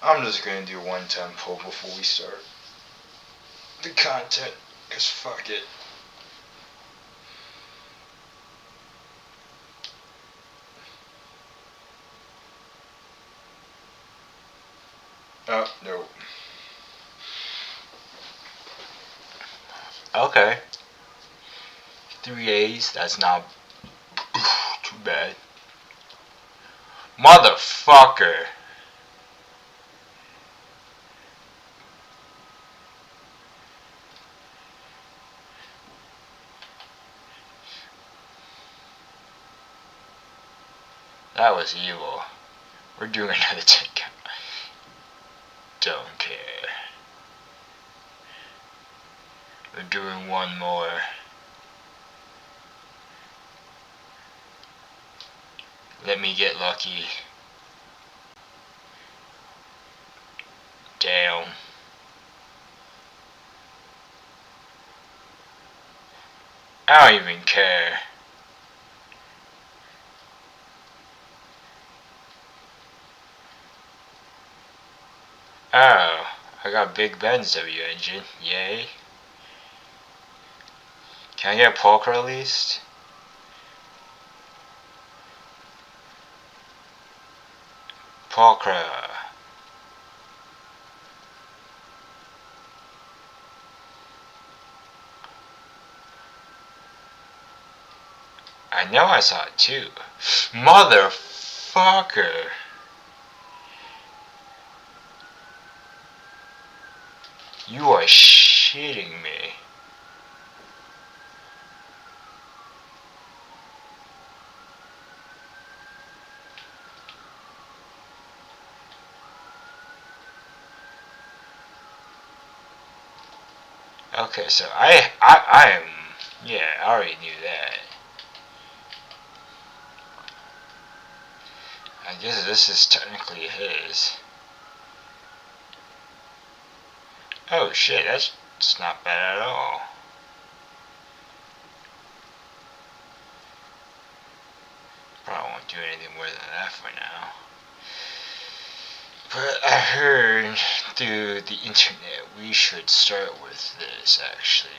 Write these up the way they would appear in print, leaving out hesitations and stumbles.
I'm just gonna do one tempo before we start the content, cause fuck it. Oh, no. Okay. 3 A's, that's not too bad. Motherfucker. That was evil. We're doing another take. Don't care. We're doing one more. Let me get lucky. Damn. I don't even care. Oh, I got Big Ben's W engine. Yay. Can I get Polka at least? Polka. I know I saw it too. Motherfucker. You are shitting me. Okay, so I am, yeah, I already knew that. I guess this is technically his. Oh shit, that's not bad at all. Probably won't do anything more than that for now. But I heard through the internet we should start with this actually.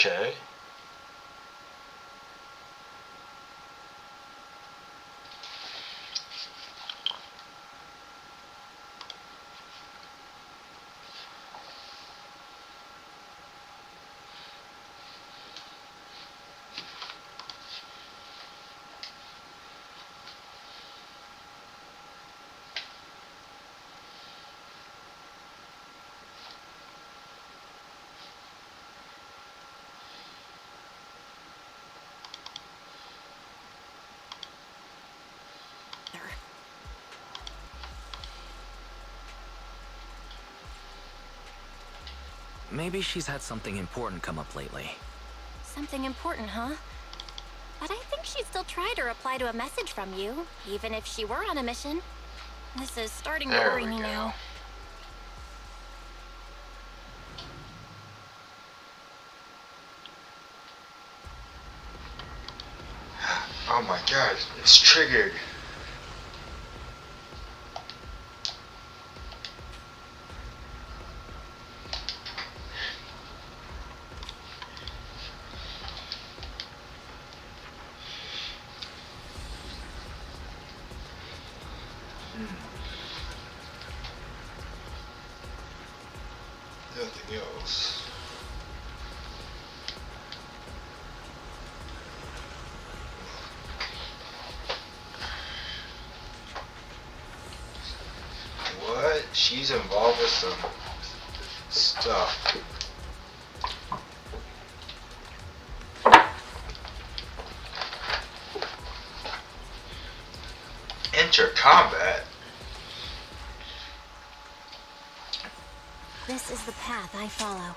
Okay. Maybe she's had something important come up lately. Something important, huh? But I think she'd still try to reply to a message from you, even if she were on a mission. This is starting to worry me now. Oh my god, it's triggered. Nothing else. What? She's involved with some stuff. Enter combat. This is the path I follow.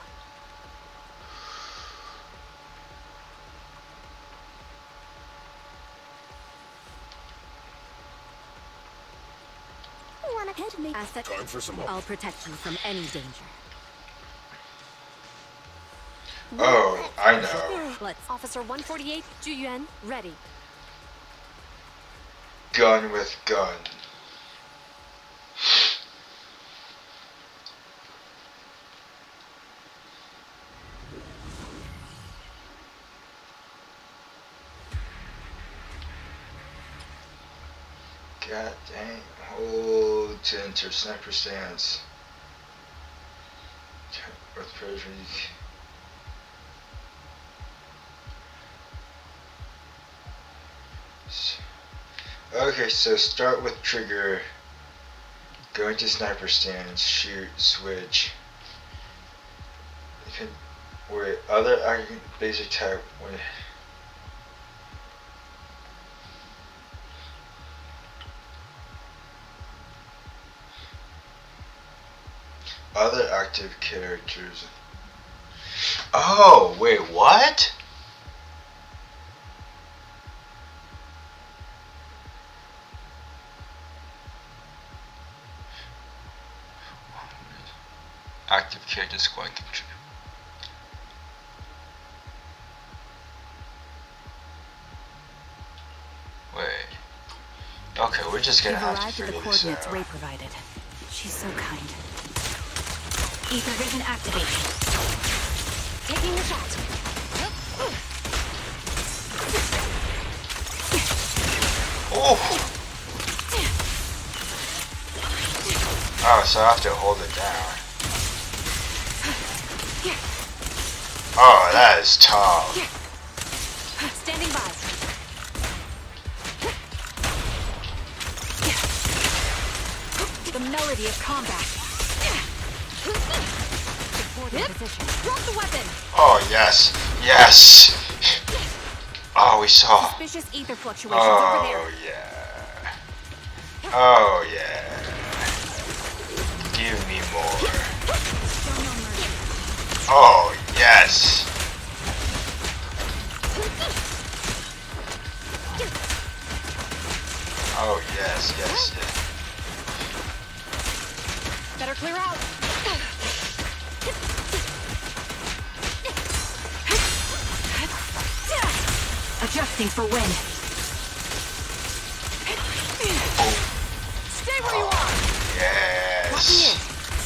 Head make asset. Time for some help. I'll protect you from any danger. Oh, I know. Let's. Officer 148, Juyuan, ready. Gun with gun. God dang. Hold to enter sniper stance. Earth pressure. Okay, so start with trigger. Go into sniper stance. Shoot. Switch. You can. Wait. Other basic type. Wait. Other active characters. Oh, wait, what? Active character squad control. Wait. Okay, we're just gonna have to Arrived at the figure this coordinates out. Ray provided. She's so kind. Ether vision activated. Taking the shot. Oh! Oh, so I have to hold it down. Oh, that is tough. Standing by. The melody of combat. Supporting position. Drop the weapon. Oh, yes. Yes! Oh, we saw. Suspicious ether fluctuations over there. Oh, yeah. Oh, yeah. Give me more. Oh, yes. Oh, yes, yes, yes. Better clear out. Adjusting for wind. Stay where you are. Yes.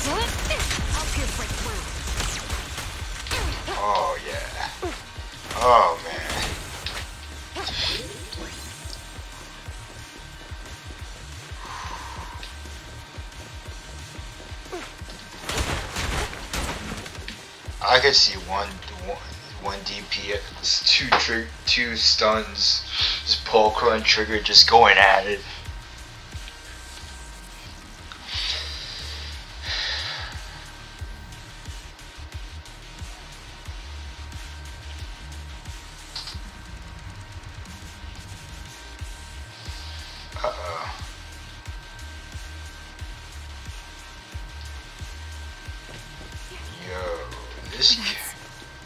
I'll pierce right through. Oh, yeah. Oh, man. I could see one DP, two stuns, just Pulcro and Trigger just going at it. Uh-oh. Yo, this kid.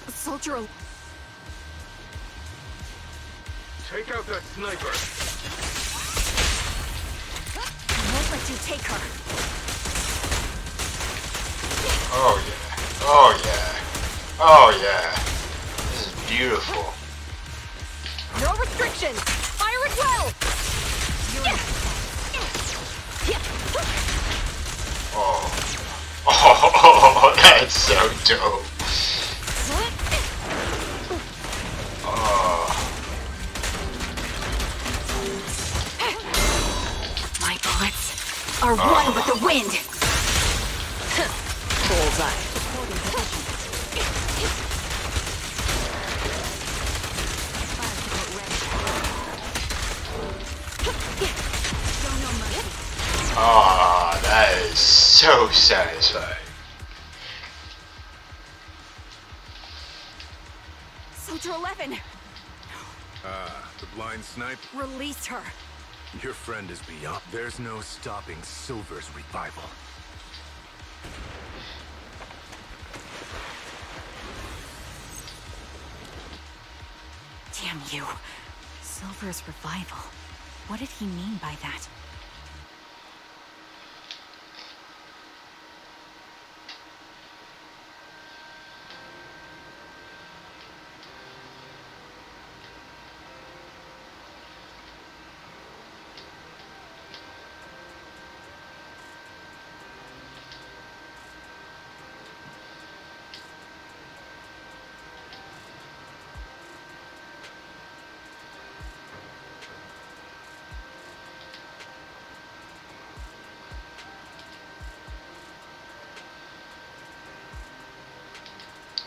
Soldier. Take out that sniper. I won't let you take her. Oh yeah. Oh yeah. Oh yeah. This is beautiful. No restrictions. Fire it well. Oh. Oh, that's so dope. Oh. My bullets are one with the wind. Bullseye. Oh, that is so satisfying. Soldier 11, The blind snipe. release her. Your friend is beyond. There's no stopping Silver's revival. Damn you. Silver's revival. What did he mean by that?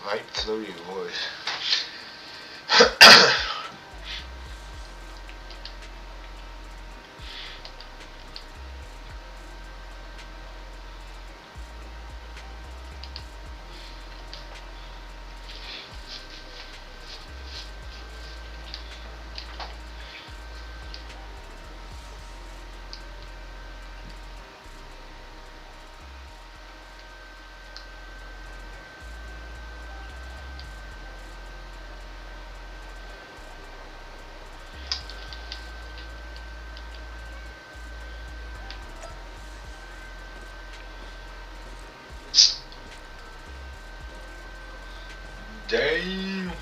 Light floaty voice. Damn.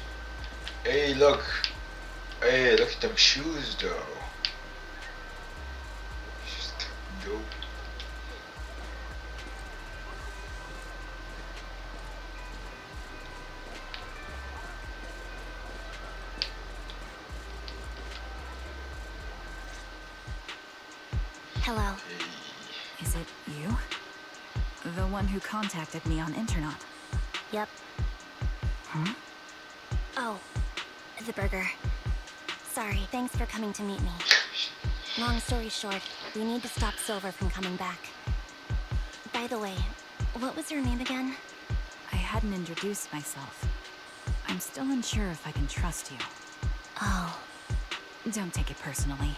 Hey, look. Hey, look at them shoes, though. Just dope. Hello. Hey. Is it you? The one who contacted me on Internaut? Yep. Oh, the burger. Sorry, thanks for coming to meet me. Long story short, we need to stop Silver from coming back. By the way, what was your name again? I hadn't introduced myself. I'm still unsure if I can trust you. Oh, Don't take it personally.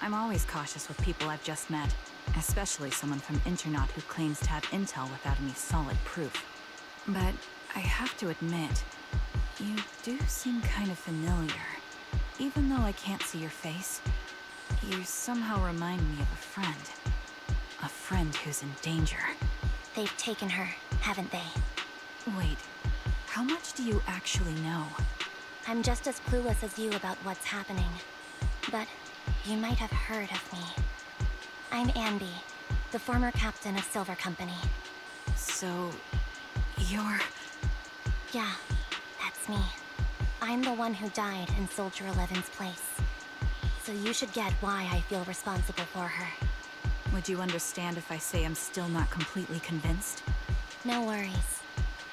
I'm always cautious with people I've just met, especially someone from Internaut who claims to have intel without any solid proof. But I have to admit, you do seem kind of familiar. Even though I can't see your face, you somehow remind me of a friend. A friend who's in danger. they've taken her, haven't they? Wait, how much do you actually know? I'm just as clueless as you about what's happening. But you might have heard of me. I'm Anby, the former captain of Silver Company. So, you're... Yeah, that's me. I'm the one who died in Soldier 11's place. So you should get why I feel responsible for her. Would you understand if I say I'm still not completely convinced? No worries.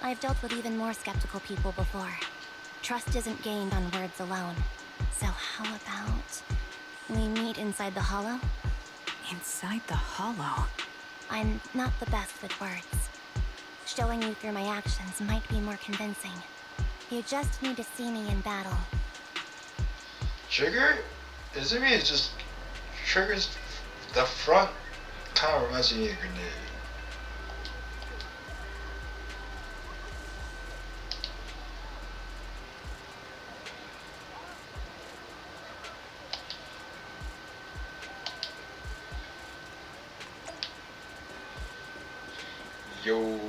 I've dealt with even more skeptical people before. Trust isn't gained on words alone. So how about we meet inside the Hollow? Inside the Hollow? I'm not the best with words. Showing you through my actions might be more convincing. You just need to see me in battle. Trigger? Is it me? It's just Trigger's the front kind of reminds me of a grenade. Yo.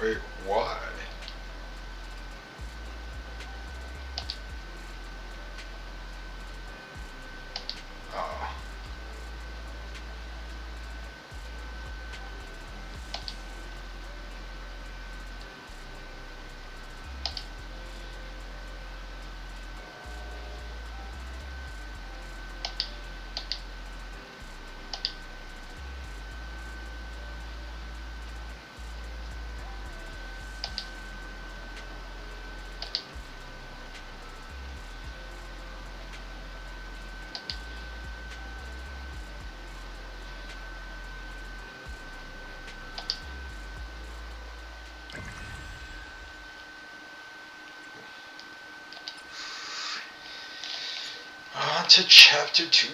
Wait, why? Oh. On to chapter 2.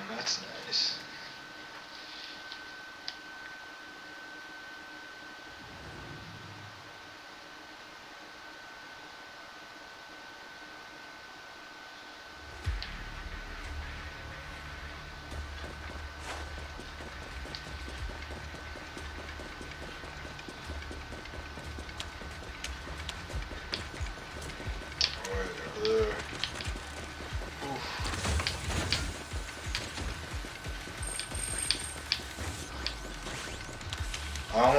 That's nice.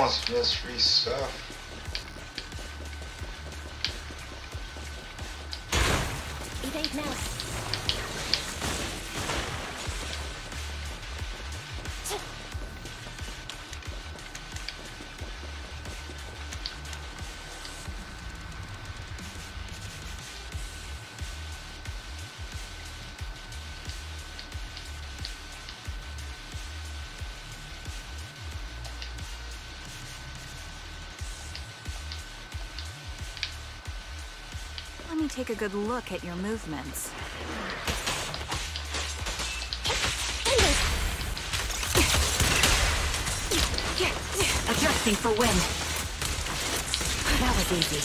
McDonald's gets free stuff. Evade now. Let me take a good look at your movements. Adjusting for wind. That was easy.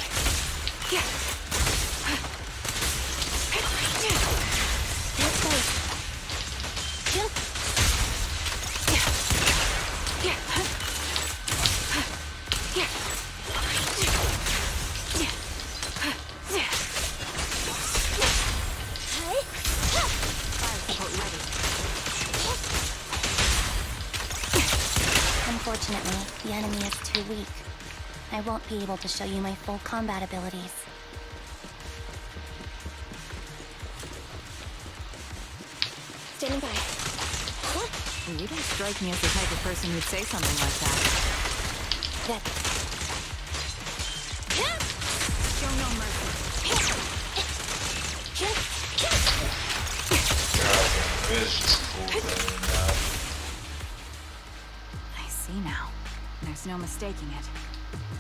Stay close. Jump. Unfortunately, the enemy is too weak. I won't be able to show you my full combat abilities. Standing by. You don't strike me as the type of person who'd say something like that. That. Show no mercy. God, it is just cool running now. I see now. There's no mistaking it.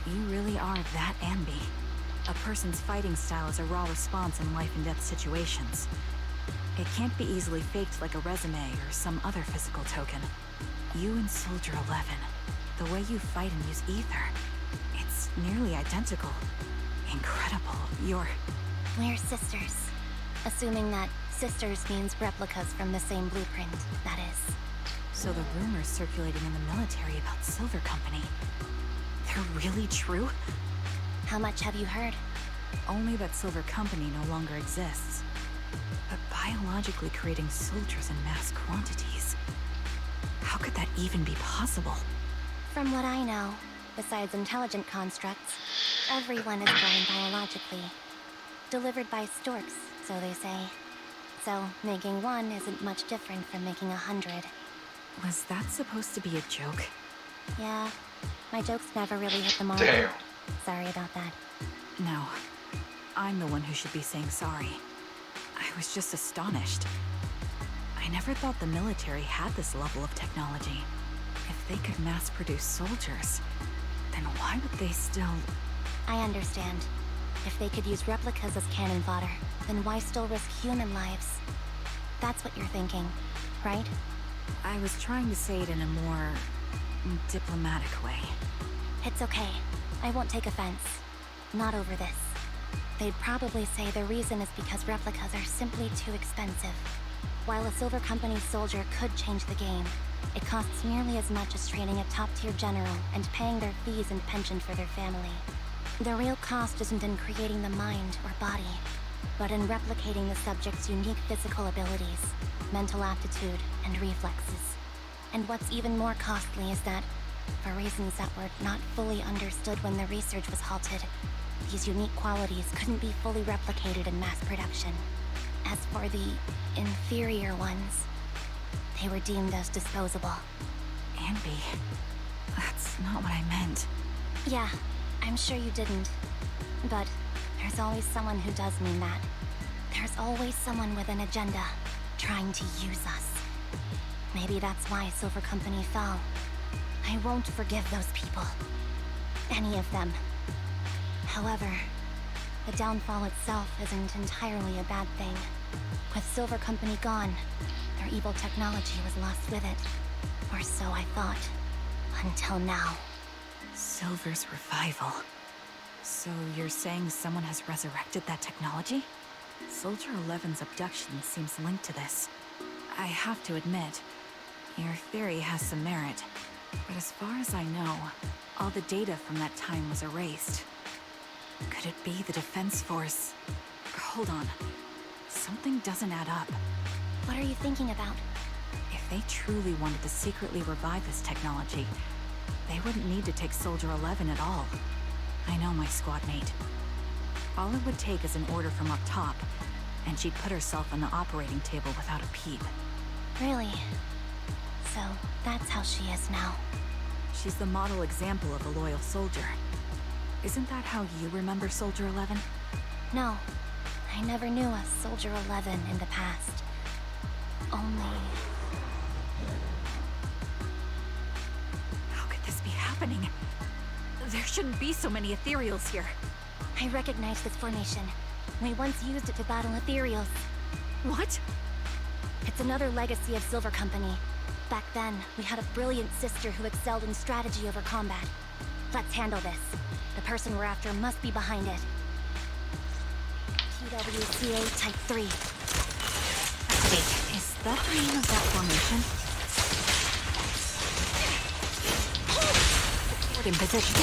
You really are that Anby. A person's fighting style is a raw response in life and death situations. It can't be easily faked like a resume or some other physical token. You and Soldier 11, the way you fight and use ether, it's nearly identical. Incredible. We're sisters. Assuming that sisters means replicas from the same blueprint, that is. So the rumors circulating in the military about Silver Company, they're really true? How much have you heard? Only that Silver Company no longer exists. But biologically creating soldiers in mass quantities, how could that even be possible? From what I know, besides intelligent constructs, everyone is born biologically. Delivered by storks, so they say. So, making one isn't much different from making 100. Was that supposed to be a joke? Yeah, my jokes never really hit the mark. Damn. Sorry about that. No. I'm the one who should be saying sorry. I was just astonished. I never thought the military had this level of technology. If they could mass produce soldiers, then why would they still... I understand. If they could use replicas as cannon fodder, then why still risk human lives? That's what you're thinking, right? I was trying to say it in a more... diplomatic way. It's okay. I won't take offense. Not over this. They'd probably say the reason is because replicas are simply too expensive. While a Silver Company soldier could change the game, it costs nearly as much as training a top-tier general and paying their fees and pension for their family. The real cost isn't in creating the mind or body, but in replicating the subject's unique physical abilities, mental aptitude, and reflexes. And what's even more costly is that, for reasons that were not fully understood when the research was halted, these unique qualities couldn't be fully replicated in mass production. As for the inferior ones, they were deemed as disposable. Anby, that's not what I meant. Yeah, I'm sure you didn't. But there's always someone who does mean that. There's always someone with an agenda, trying to use us. Maybe that's why Silver Company fell. I won't forgive those people. Any of them. However, the downfall itself isn't entirely a bad thing. With Silver Company gone, their evil technology was lost with it. Or so I thought. Until now. Silver's revival. So you're saying someone has resurrected that technology? Soldier 11's abduction seems linked to this. I have to admit, your theory has some merit. But as far as I know, all the data from that time was erased. Could it be the Defense Force? Hold on. Something doesn't add up. What are you thinking about? If they truly wanted to secretly revive this technology, They wouldn't need to take Soldier 11 at all. I know my squad mate. All it would take is an order from up top, and she'd put herself on the operating table without a peep. Really? So, that's how she is now. She's the model example of a loyal soldier. Isn't that how you remember Soldier 11? No, I never knew a Soldier 11 in the past. Only... How could this be happening? There shouldn't be so many ethereals here. I recognize this formation. We once used it to battle ethereals. What? It's another legacy of Silver Company. Back then, we had a brilliant sister who excelled in strategy over combat. Let's handle this. The person we're after must be behind it. PWCA Type 3. Wait, is that the name of that formation? Forward in position.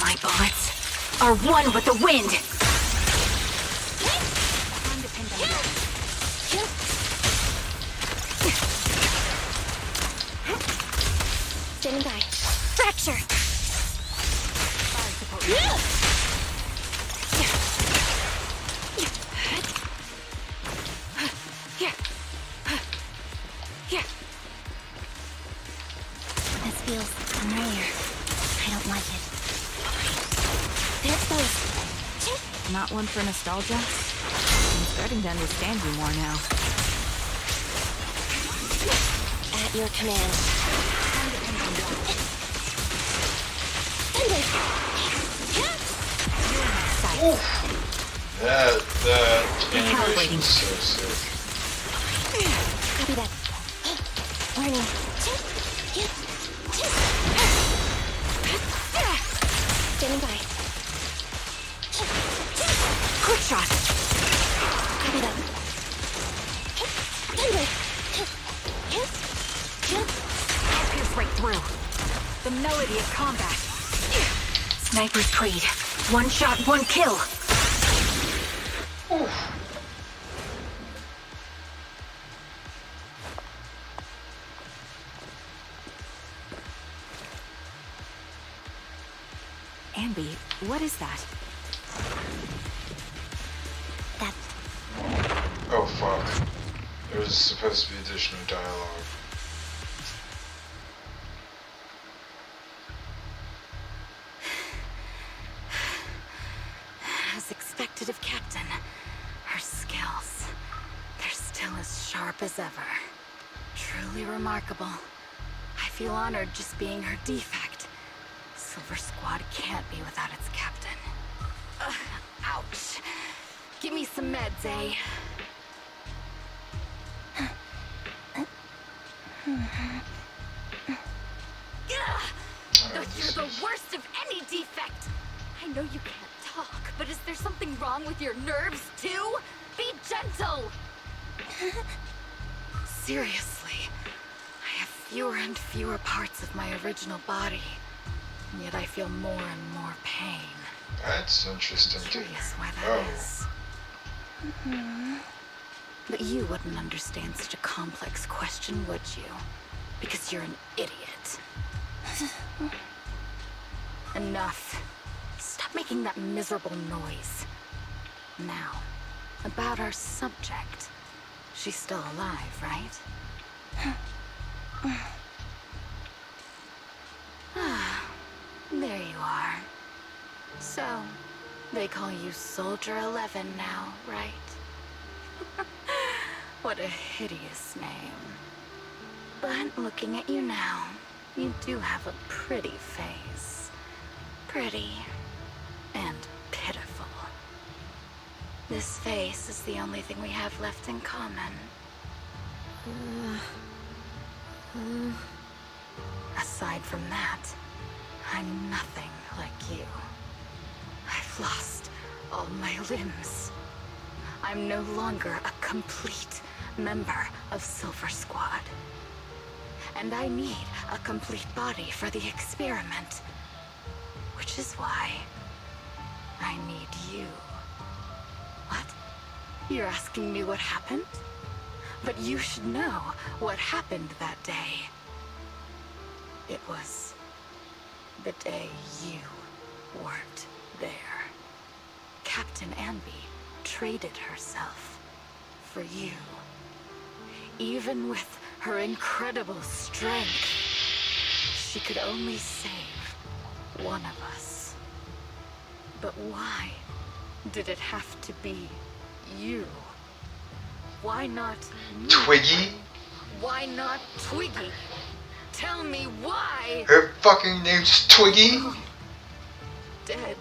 My bullets are one with the wind! Time to pin them down. Standing by. Fracture! Fire support. This feels familiar. I don't like it. There's those. Not one for nostalgia? I'm starting to understand you more now. At your command. That animation is so sick. Copy that. Warning. Standing by. Quick shot! Copy that. Pierce right through. The melody of combat. Sniper's Creed. One shot, one kill. Ambi, what is that? That. Oh fuck. There was supposed to be additional dialogue. As expected of Captain, her skills, they're still as sharp as ever. Truly remarkable. I feel honored just being her defect. Silver Squad can't be without its captain. Ouch. Give me some meds, eh? You're the worst of any defect! I know you can't talk, but is there something wrong with your nerves, too? Be gentle! Seriously, I have fewer and fewer parts of my original body, and yet I feel more and more pain. That's interesting. Curious why that is. But you wouldn't understand such a complex question, would you? Because you're an idiot. Enough. Stop making that miserable noise. Now, about our subject. She's still alive, right? There you are. So, they call you Soldier 11 now, right? What a hideous name. But looking at you now, you do have a pretty face. Pretty and pitiful. This face is the only thing we have left in common. Aside from that, I'm nothing like you. I've lost all my limbs. I'm no longer a complete member of Silver Squad. And I need a complete body for the experiment. Which is why I need you. What? You're asking me what happened? But you should know what happened that day. It was the day you weren't there. Captain Ambi traded herself for you. Even with her incredible strength, she could only save one of us. But why did it have to be you? Why not me? Twiggy? Why not Twiggy? Tell me why! Her fucking name's Twiggy? Dead.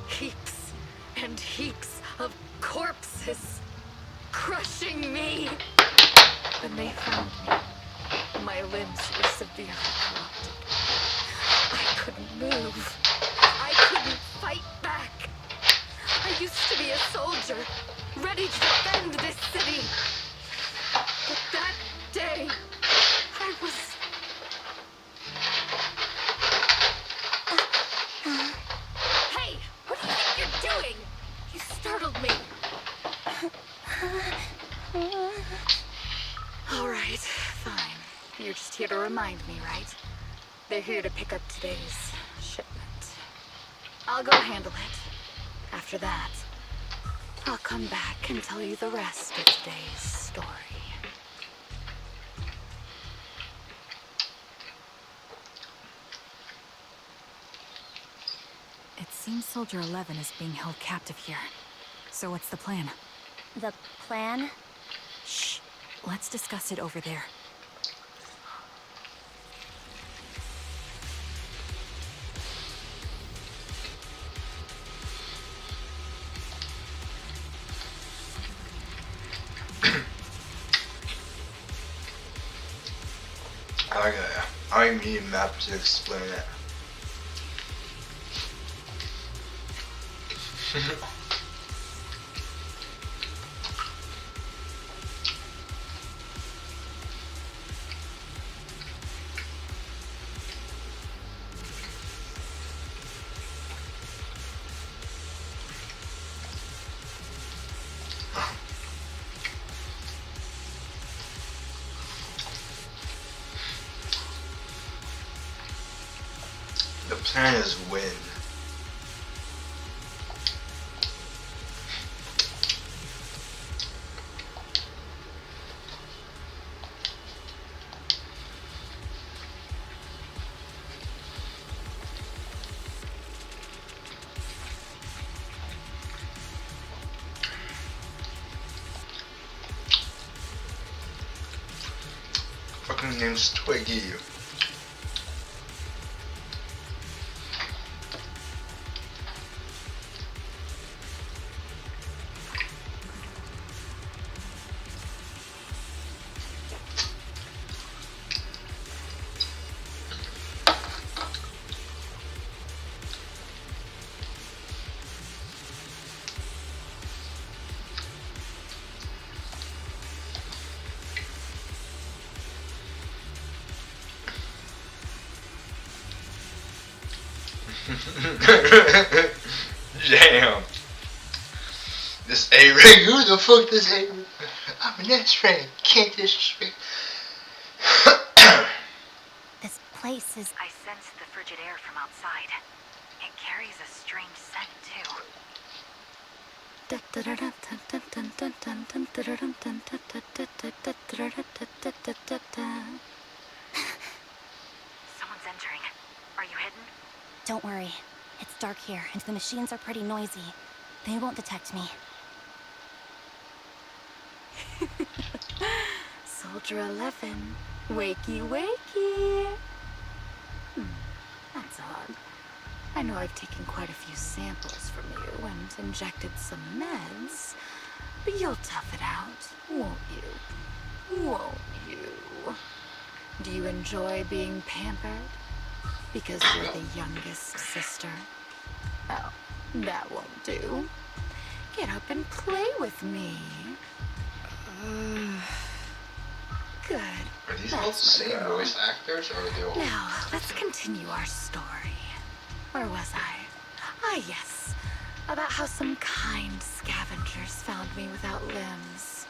Heaps and heaps of corpses crushing me. When they found me, my limbs were severely corrupted. I couldn't move. I couldn't fight back. I used to be a soldier, ready to defend this city. But that day, I was... Hey! What do you think you're doing? You startled me. All right, fine. You're just here to remind me, right? They're here to pick up today's shipment. I'll go handle it. After that, I'll come back and tell you the rest of today's story. It seems Soldier 11 is being held captive here. So what's the plan? The plan? Shh. Let's discuss it over there. I need a map to explain it. The plan is win. Fucking name's Twiggy. Damn. This A-Ray, who the fuck this A-Ray? I'm an S-Ray, can't disrespect. This place is... I sense the frigid air from outside. It carries a strange scent, too. Someone's entering. Are you hidden? Don't worry. It's dark here, and the machines are pretty noisy. They won't detect me. Soldier 11. Wakey, wakey. That's odd. I know I've taken quite a few samples from you and injected some meds, but you'll tough it out, won't you? Won't you? Do you enjoy being pampered? Because you're the youngest sister? Oh, that won't do. Get up and play with me. Good. Are these all the same voice actors, or are they all... Now, let's continue our story. Where was I? Ah, yes. About how some kind scavengers found me without limbs.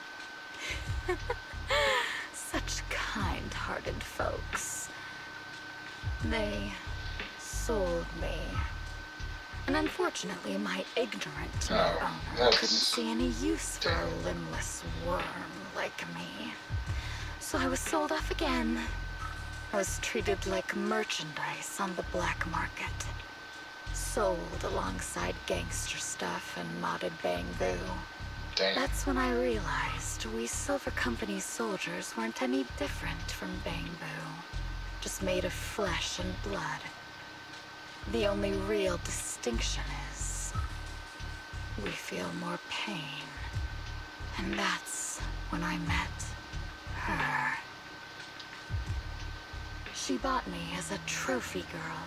Such kind-hearted folks. They sold me. And unfortunately, my ignorant new Oh, owner that's- couldn't see any use for a limbless worm like me. So I was sold off again. I was treated like merchandise on the black market. Sold alongside gangster stuff and modded bamboo. Dang. That's when I realized we Silver Company soldiers weren't any different from bamboo. Just made of flesh and blood. The only real distinction is we feel more pain. And that's when I met her. She bought me as a trophy girl.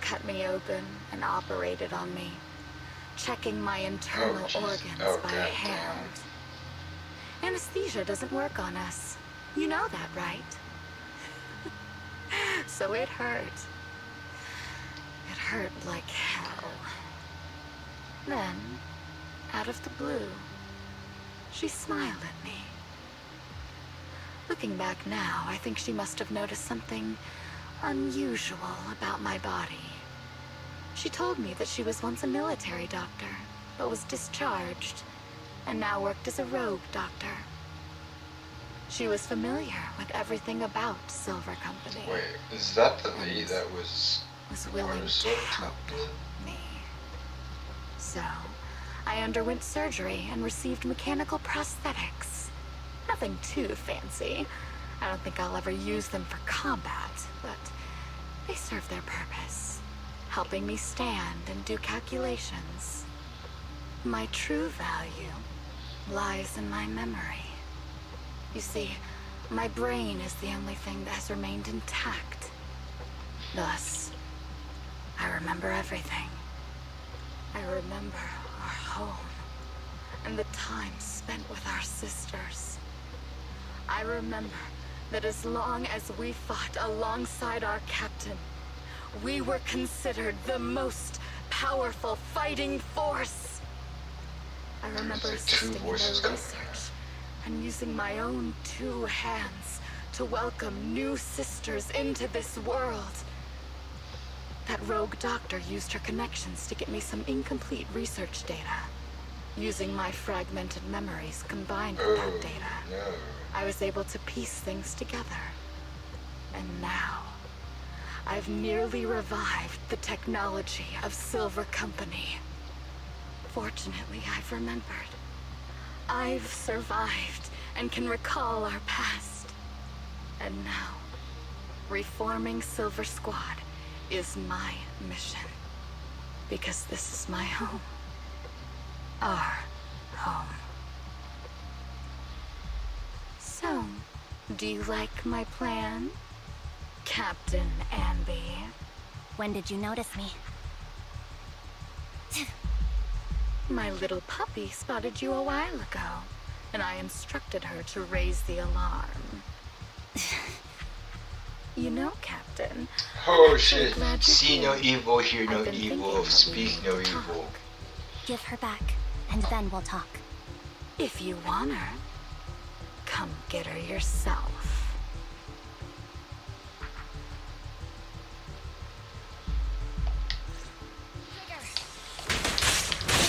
Cut me open and operated on me, checking my internal jeez. organs Oh, by goddamn. hand. Anesthesia doesn't work on us. You know that, right? So it hurt. It hurt like hell. Then, out of the blue, she smiled at me. Looking back now, I think she must have noticed something unusual about my body. She told me that she was once a military doctor, but was discharged, and now worked as a rogue doctor. She was familiar with everything about Silver Company. Wait, is that the lady that was willing part of to Silver help Company? me. So, I underwent surgery and received mechanical prosthetics. Nothing too fancy. I don't think I'll ever use them for combat, but they serve their purpose, helping me stand and do calculations. My true value lies in my memory. You see, my brain is the only thing that has remained intact. Thus, I remember everything. I remember our home and the time spent with our sisters. I remember that as long as we fought alongside our captain, we were considered the most powerful fighting force. I remember There's like two assisting in voices their coming research and using my own 2 hands to welcome new sisters into this world. That rogue doctor used her connections to get me some incomplete research data. Using my fragmented memories combined with that data, No. I was able to piece things together. And now, I've nearly revived the technology of Silver Company. Fortunately, I've remembered. I've survived and can recall our past. And now, reforming Silver Squad is my mission. Because this is my home. Our home. So, do you like my plan, Captain Anby? When did you notice me? My little puppy spotted you a while ago, and I instructed her to raise the alarm. You know, Captain, Oh I'm so shit. glad you're See no here. evil, hear no I've been evil, thinking that we speak need no to talk. evil. Give her back, and then we'll talk. If you want her, come get her yourself.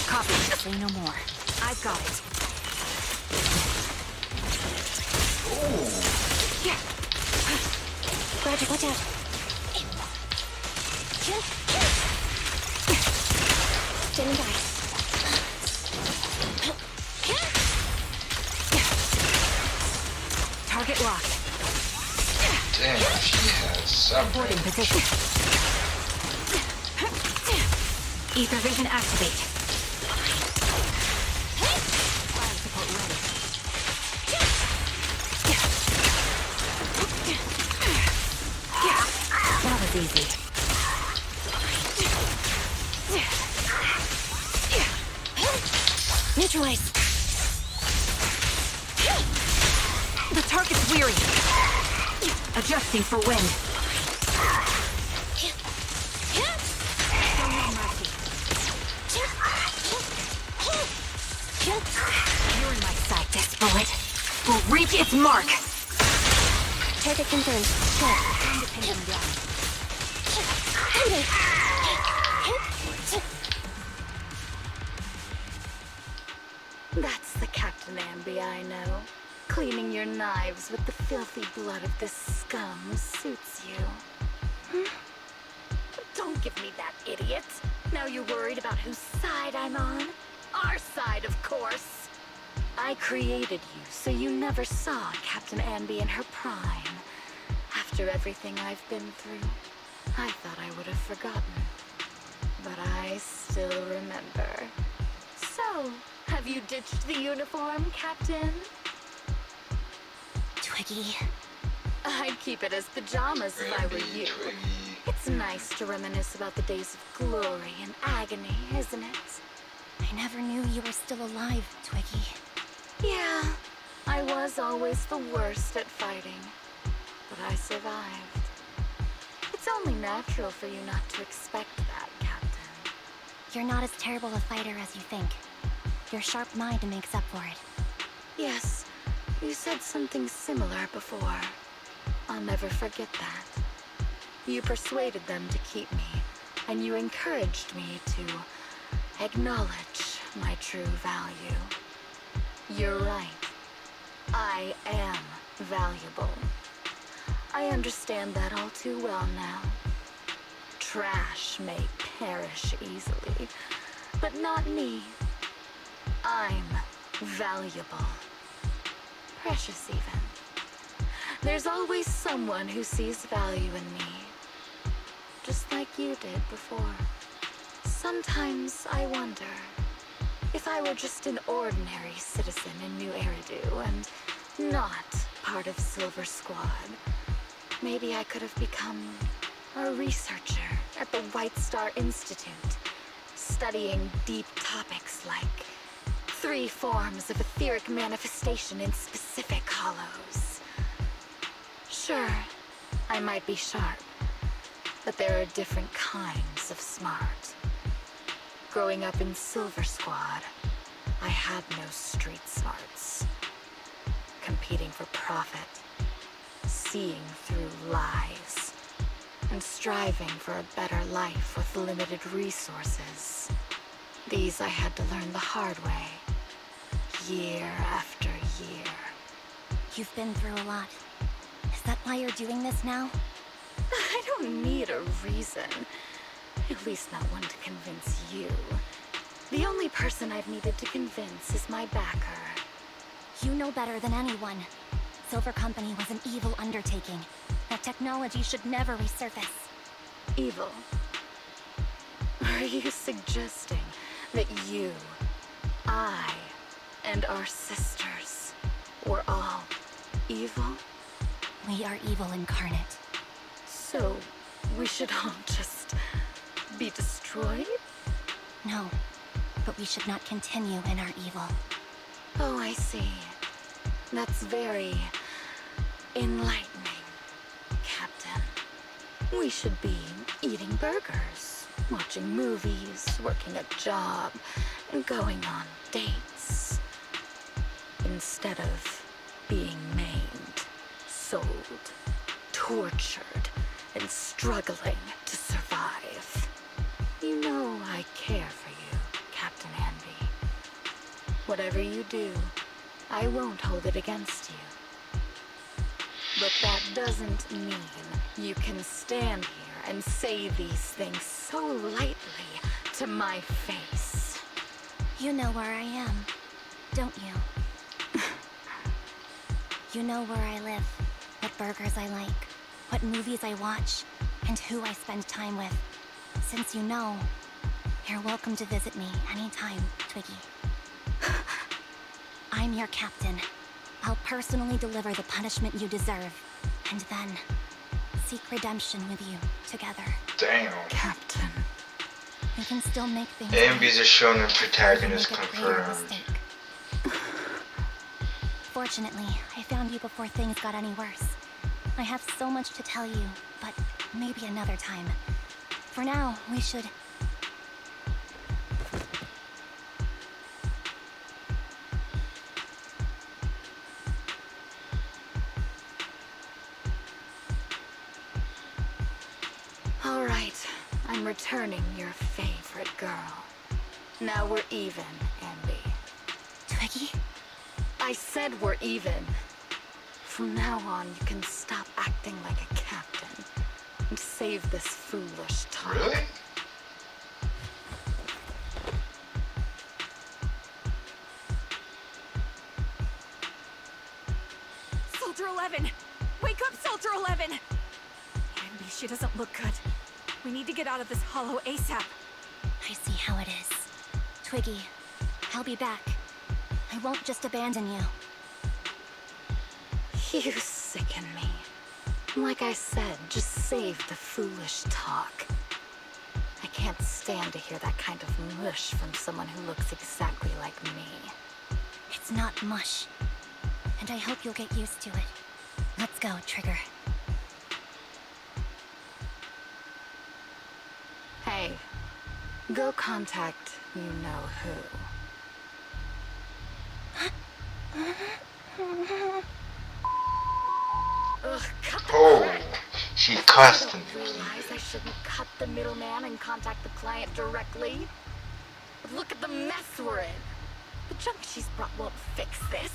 Copy. Say no more. I've got it. Yeah. Roger, watch out. Standing by. Target locked. Damn, she has some Boarding range. position. Ether vision activate. Fire support ready. That was easy. Neutralize. The target's weary. Adjusting for wind. You're in my sight, this bullet. Will reach its mark. Target confirmed. Go. Time to pin him down. That's the Captain Ambi I know. Cleaning your knives with the filthy blood of this scum suits you. Don't give me that, idiot. Now you're worried about whose side I'm on? Our side, of course. I created you so you never saw Captain Ambi in her prime. After everything I've been through, I thought I would have forgotten. But I still remember. So, have you ditched the uniform, Captain? Twiggy. I'd keep it as pajamas if I were you. Twiggy. It's nice to reminisce about the days of glory and agony, isn't it? I never knew you were still alive, Twiggy. Yeah, I was always the worst at fighting. But I survived. It's only natural for you not to expect that, Captain. You're not as terrible a fighter as you think. Your sharp mind makes up for it. Yes, you said something similar before. I'll never forget that. You persuaded them to keep me, and you encouraged me to acknowledge my true value. You're right. I am valuable. I understand that all too well now. Trash may perish easily, but not me. I'm valuable. Precious even. There's always someone who sees value in me. Just like you did before. Sometimes I wonder if I were just an ordinary citizen in New Eridu and not part of Silver Squad, maybe I could have become a researcher at the White Star Institute, studying deep topics like 3 forms of etheric manifestation in specific hollows. Sure, I might be sharp, but there are different kinds of smart. Growing up in Silver Squad, I had no street smarts. Competing for profit, seeing through lies, and striving for a better life with limited resources. These I had to learn the hard way, year after year. You've been through a lot. Is that why you're doing this now? I don't need a reason. At least not one to convince you. The only person I've needed to convince is my backer. You know better than anyone. Silver Company was an evil undertaking. That technology should never resurface. Evil? Are you suggesting that you, I, and our sisters were all evil? We are evil incarnate. So, we should all just be destroyed? No, but we should not continue in our evil. Oh, I see. That's very enlightening, Captain. We should be eating burgers, watching movies, working a job, and going on dates. Instead of being maimed, sold, tortured, and struggling to survive. You know I care for you, Captain Ambi. Whatever you do, I won't hold it against you. But that doesn't mean you can stand here and say these things so lightly to my face. You know where I am, don't you? You know where I live, what burgers I like, what movies I watch, and who I spend time with. Since you know, you're welcome to visit me anytime, Twiggy. I'm your captain. I'll personally deliver the punishment you deserve, and then seek redemption with you together. Damn. Captain. We can still make things Ambi's a shonen We protagonist can make a greater confirmed. mistake. Fortunately, I found you before things got any worse. I have so much to tell you, but maybe another time. For now, we should... All right. returning your favorite girl. Now we're even, Andy. Twiggy? I said we're even. From now on, you can stop acting like a captain and save this foolish talk. Really? Soldier 11! Wake up, Soldier 11! Andy, she doesn't look good. We need to get out of this hollow ASAP. I see how it is. Twiggy, I'll be back. I won't just abandon you. You sicken me. Like I said, just save the foolish talk. I can't stand to hear that kind of mush from someone who looks exactly like me. It's not mush. And I hope you'll get used to it. Let's go, Trigger. Hey, go contact you-know-who. Ugh, cut the Oh, crap. she cussed I him. don't realize I shouldn't cut the middleman and contact the client directly. But look at the mess we're in. The junk she's brought won't fix this.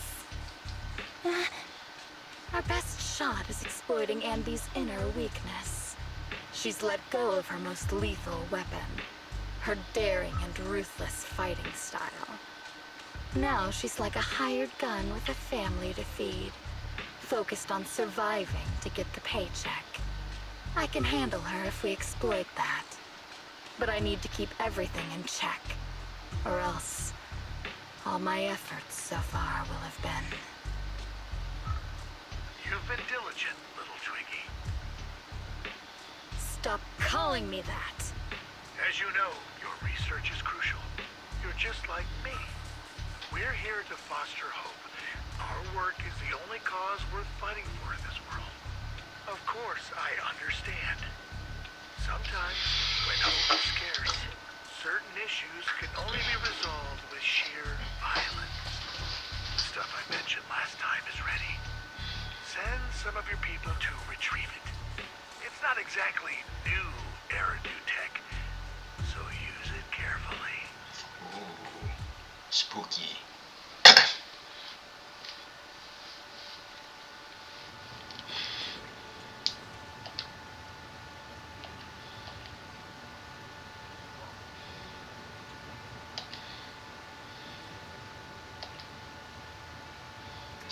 Our best shot is exploiting Andy's inner weakness. She's let go of her most lethal weapon, her daring and ruthless fighting style. Now she's like a hired gun with a family to feed, focused on surviving to get the paycheck. I can handle her if we exploit that. But I need to keep everything in check, or else all my efforts so far will have been... You've been diligent, little Twiggy. Stop calling me that! As you know, your research is crucial. You're just like me. We're here to foster hope. Our work is the only cause worth fighting for in this world. Of course, I understand. Sometimes, when hope is scarce, certain issues can only be resolved with sheer violence. The stuff I mentioned last time is ready. Send some of your people to retrieve it. It's not exactly new Eridu tech, so use it carefully. Ooh, spooky.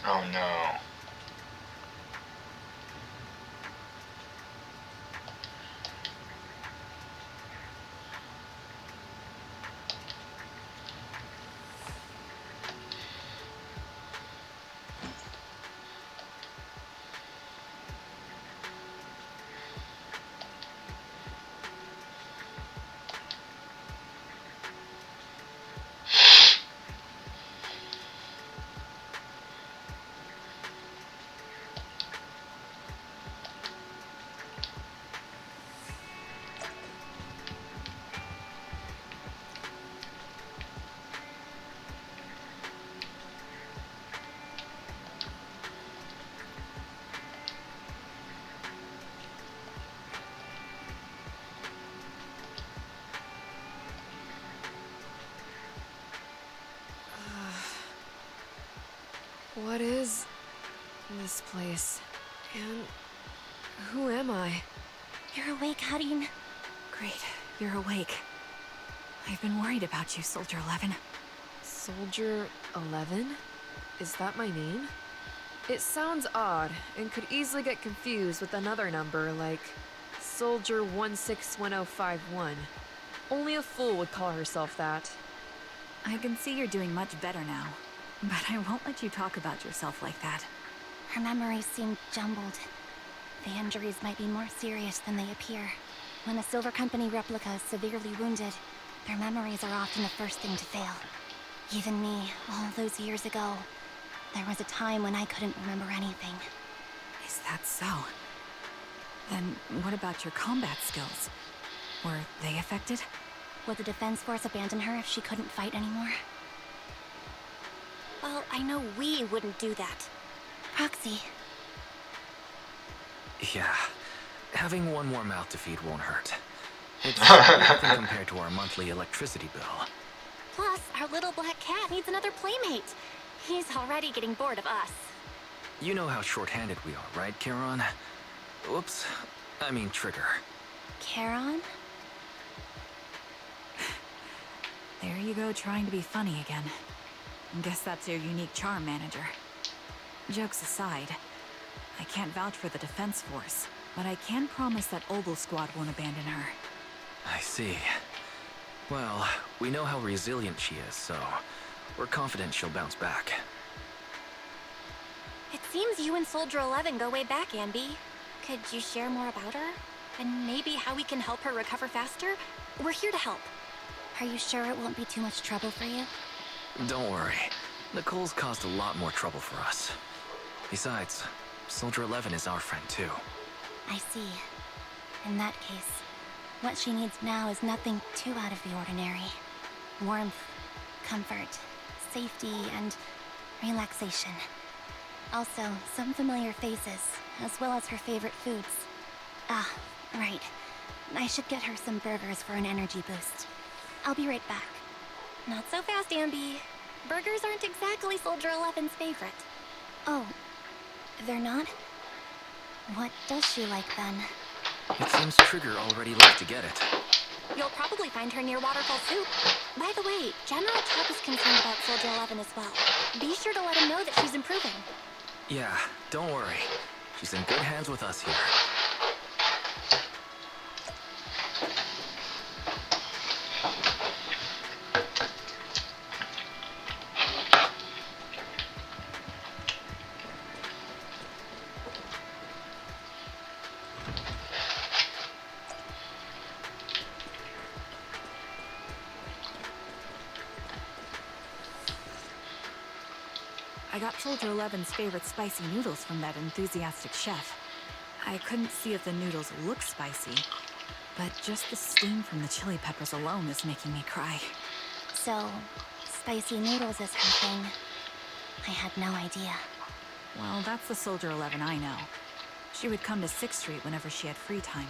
Oh no. What is this place? And who am I? You're awake, Harin. Great, you're awake. I've been worried about you, Soldier 11. Soldier 11? Is that my name? It sounds odd and could easily get confused with another number like Soldier 161051. Only a fool would call herself that. I can see you're doing much better now, but I won't let you talk about yourself like that. Her memories seem jumbled. The injuries might be more serious than they appear. When a Silver Company replica is severely wounded, their memories are often the first thing to fail. Even me, all those years ago, there was a time when I couldn't remember anything. Is that so? Then what about your combat skills? Were they affected? Would the Defense Force abandon her if she couldn't fight anymore? Well, I know we wouldn't do that. Proxy, Yeah, having one more mouth to feed won't hurt. It's nothing compared to our monthly electricity bill. Plus, our little black cat needs another playmate. He's already getting bored of us. You know how short-handed we are, right, Charon? Oops. I mean Trigger. Charon? There you go, trying to be funny again. Guess that's your unique charm, Manager. Jokes aside, I can't vouch for the Defense Force, but I can promise that Obel Squad won't abandon her. I see. Well, we know how resilient she is, so we're confident she'll bounce back. It seems you and Soldier 11 go way back, Ambi. Could you share more about her? And maybe how we can help her recover faster? We're here to help. Are you sure it won't be too much trouble for you? Don't worry. Nicole's caused a lot more trouble for us. Besides, Soldier 11 is our friend too. I see. In that case, what she needs now is nothing too out of the ordinary. Warmth, comfort, safety, and relaxation. Also, some familiar faces, as well as her favorite foods. Ah, right. I should get her some burgers for an energy boost. I'll be right back. Not so fast, Ambi. Burgers aren't exactly Soldier 11's favorite. Oh, they're not? What does she like then? It seems Trigger already left to get it. You'll probably find her near Waterfall Soup. By the way, General Chuck is concerned about Soldier 11 as well. Be sure to let him know that she's improving. Yeah, don't worry. She's in good hands with us here. I got Soldier 11's favorite spicy noodles from that enthusiastic chef. I couldn't see if the noodles look spicy, but just the steam from the chili peppers alone is making me cry. So, spicy noodles is her thing. I had no idea. Well, that's the Soldier 11 I know. She would come to 6th Street whenever she had free time.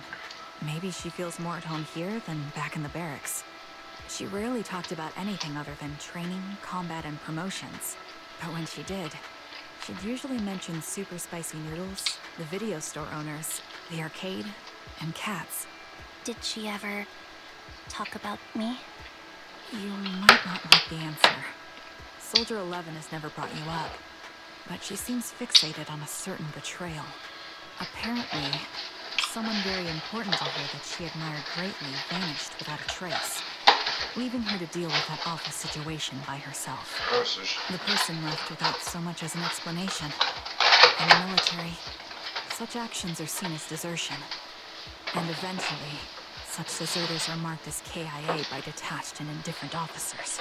Maybe she feels more at home here than back in the barracks. She rarely talked about anything other than training, combat, and promotions. But when she did, she'd usually mention super spicy noodles, the video store owners, the arcade, and cats. Did she ever talk about me? You might not like the answer. Soldier 11 has never brought you up, but she seems fixated on a certain betrayal. Apparently, someone very important to her that she admired greatly vanished without a trace, leaving her to deal with that awful situation by herself. The person left without so much as an explanation. In the military, such actions are seen as desertion. And eventually, such deserters are marked as KIA by detached and indifferent officers.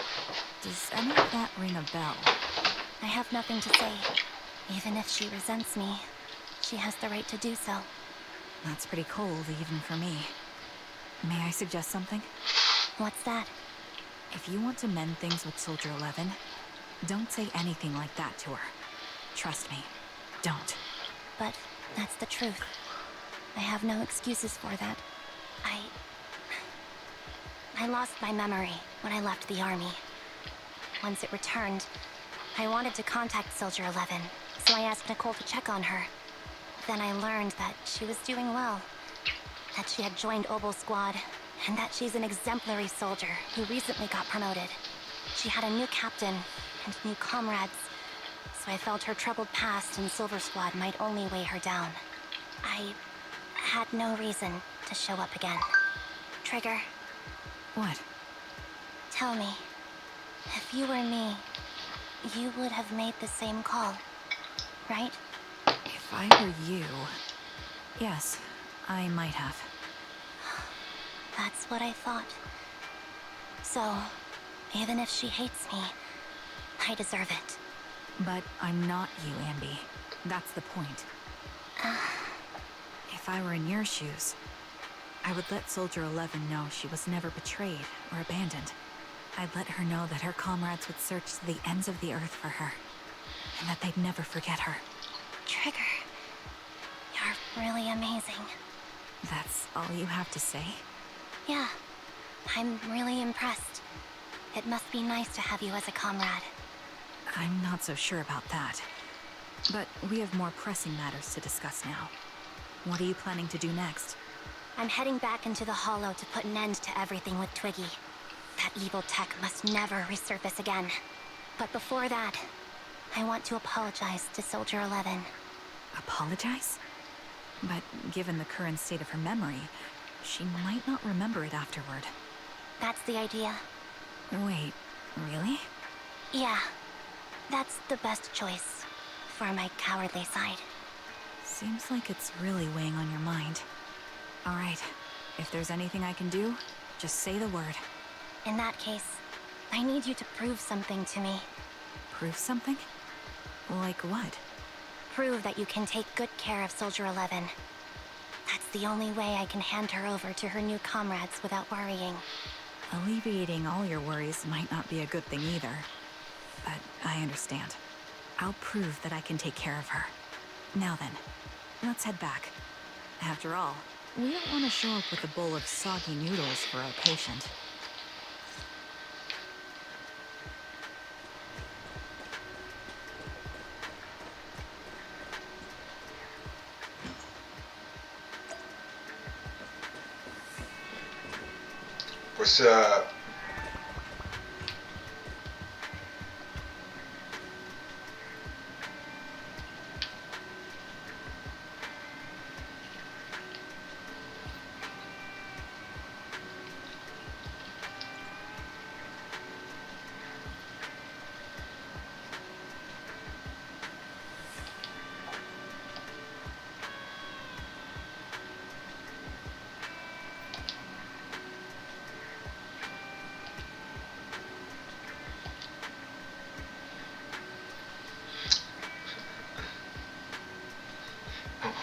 Does any of that ring a bell? I have nothing to say. Even if she resents me, she has the right to do so. That's pretty cold, even for me. May I suggest something? What's that? If you want to mend things with Soldier 11, don't say anything like that to her. Trust me, don't. But that's the truth. I have no excuses for that. I lost my memory when I left the army. Once it returned, I wanted to contact Soldier 11, so I asked Nicole to check on her. Then I learned that she was doing well, that she had joined Obel Squad, and that she's an exemplary soldier who recently got promoted. She had a new captain and new comrades, so I felt her troubled past in Silver Squad might only weigh her down. I had no reason to show up again. Trigger, What? tell me, if you were me, you would have made the same call, right? If I were you... Yes, I might have. That's what I thought. So, even if she hates me, I deserve it. But I'm not you, Ambi. That's the point. If I were in your shoes, I would let Soldier 11 know she was never betrayed or abandoned. I'd let her know that her comrades would search to the ends of the earth for her, and that they'd never forget her. Trigger, you're really amazing. That's all you have to say? Yeah, I'm really impressed. It must be nice to have you as a comrade. I'm not so sure about that. But we have more pressing matters to discuss now. What are you planning to do next? I'm heading back into the Hollow to put an end to everything with Twiggy. That evil tech must never resurface again. But before that, I want to apologize to Soldier 11. Apologize? But given the current state of her memory, she might not remember it afterward. That's the idea. Wait, really? Yeah, that's the best choice for my cowardly side. Seems like it's really weighing on your mind. All right, if there's anything I can do, just say the word. In that case, I need you to prove something to me. Prove something? Like what? Prove that you can take good care of Soldier 11. That's the only way I can hand her over to her new comrades without worrying. Alleviating all your worries might not be a good thing either. But I understand. I'll prove that I can take care of her. Now then, let's head back. After all, we don't want to show up with a bowl of soggy noodles for our patient. What's up?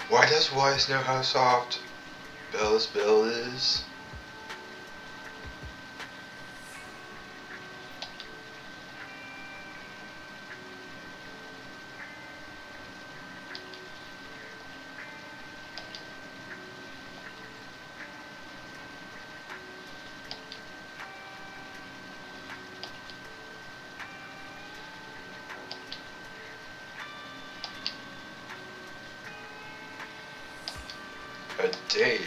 Why does Wise know how soft Bella's bill is? A date?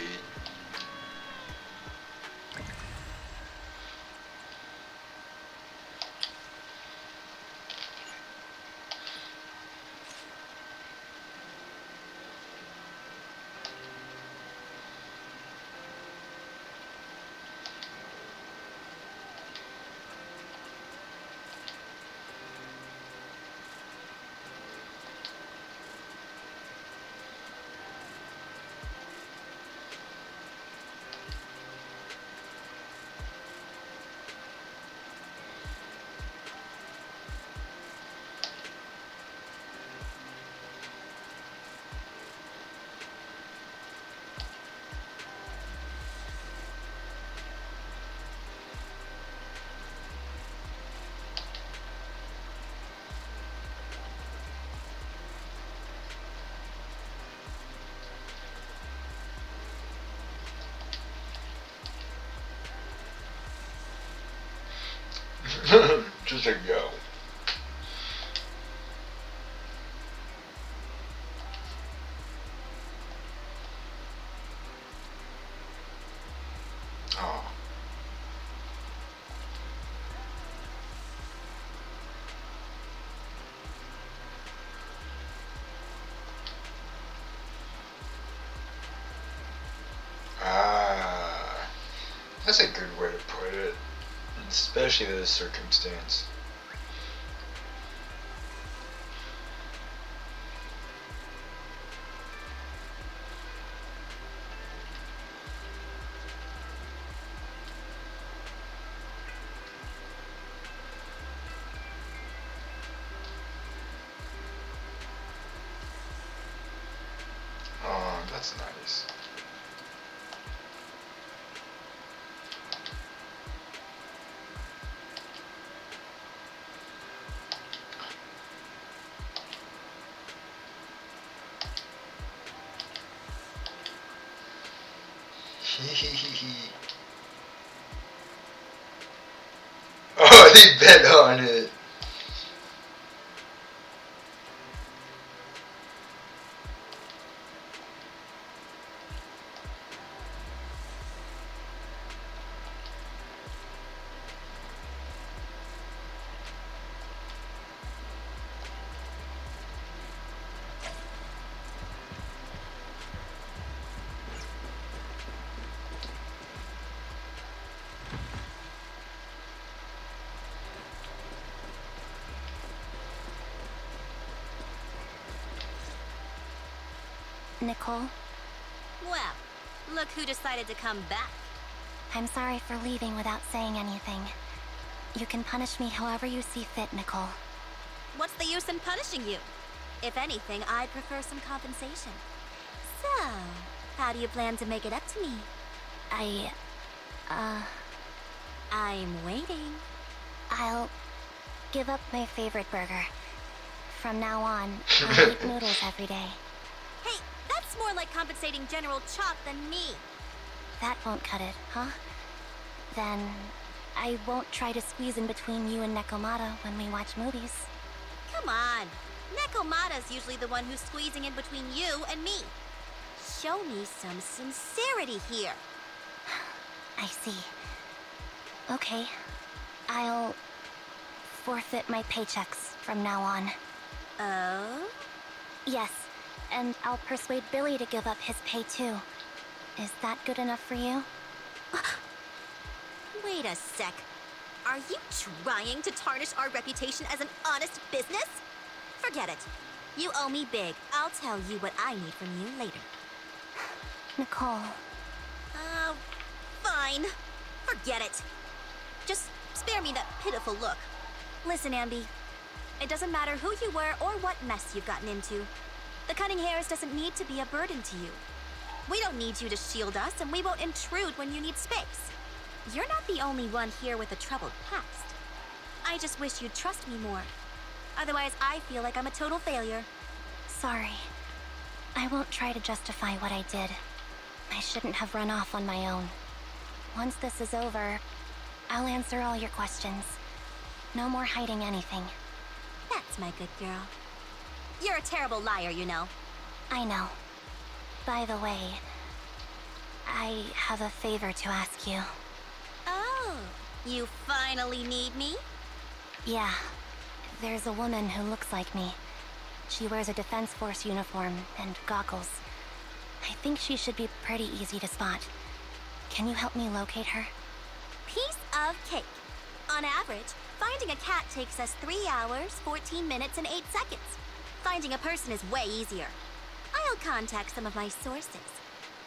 Just a go. Oh. Ah. That's a good way to put it. Especially in this circumstance. Oh, that's nice. Hee hee hee hee. bet on it. Nicole, Well, look who decided to come back. I'm sorry for leaving without saying anything. You can punish me however you see fit, Nicole. What's the use in punishing you? If anything, I'd prefer some compensation. So, how do you plan to make it up to me? I'm waiting. I'll give up my favorite burger. From now on, I'll eat noodles every day. Hey, that's more like compensating General Chalk than me. That won't cut it, huh? Then I won't try to squeeze in between you and Nekomata when we watch movies. Come on. Nekomata's usually the one who's squeezing in between you and me. Show me some sincerity here. I see. Okay. I'll forfeit my paychecks from now on. Oh? Yes, and I'll persuade Billy to give up his pay too. Is that good enough for you? Wait a sec. Are you trying to tarnish our reputation as an honest business? Forget it. You owe me big. I'll tell you what I need from you later. Nicole. Fine. Forget it. Just spare me that pitiful look. Listen, Ambi. It doesn't matter who you were or what mess you've gotten into. The Cunning Hares doesn't need to be a burden to you. We don't need you to shield us, and we won't intrude when you need space. You're not the only one here with a troubled past. I just wish you'd trust me more. Otherwise, I feel like I'm a total failure. Sorry. I won't try to justify what I did. I shouldn't have run off on my own. Once this is over, I'll answer all your questions. No more hiding anything. That's my good girl. You're a terrible liar, you know. I know. By the way, I have a favor to ask you. Oh, you finally need me? Yeah. There's a woman who looks like me. She wears a Defense Force uniform and goggles. I think she should be pretty easy to spot. Can you help me locate her? Piece of cake. On average, finding a cat takes us 3 hours, 14 minutes, and 8 seconds. Finding a person is way easier. I'll contact some of my sources.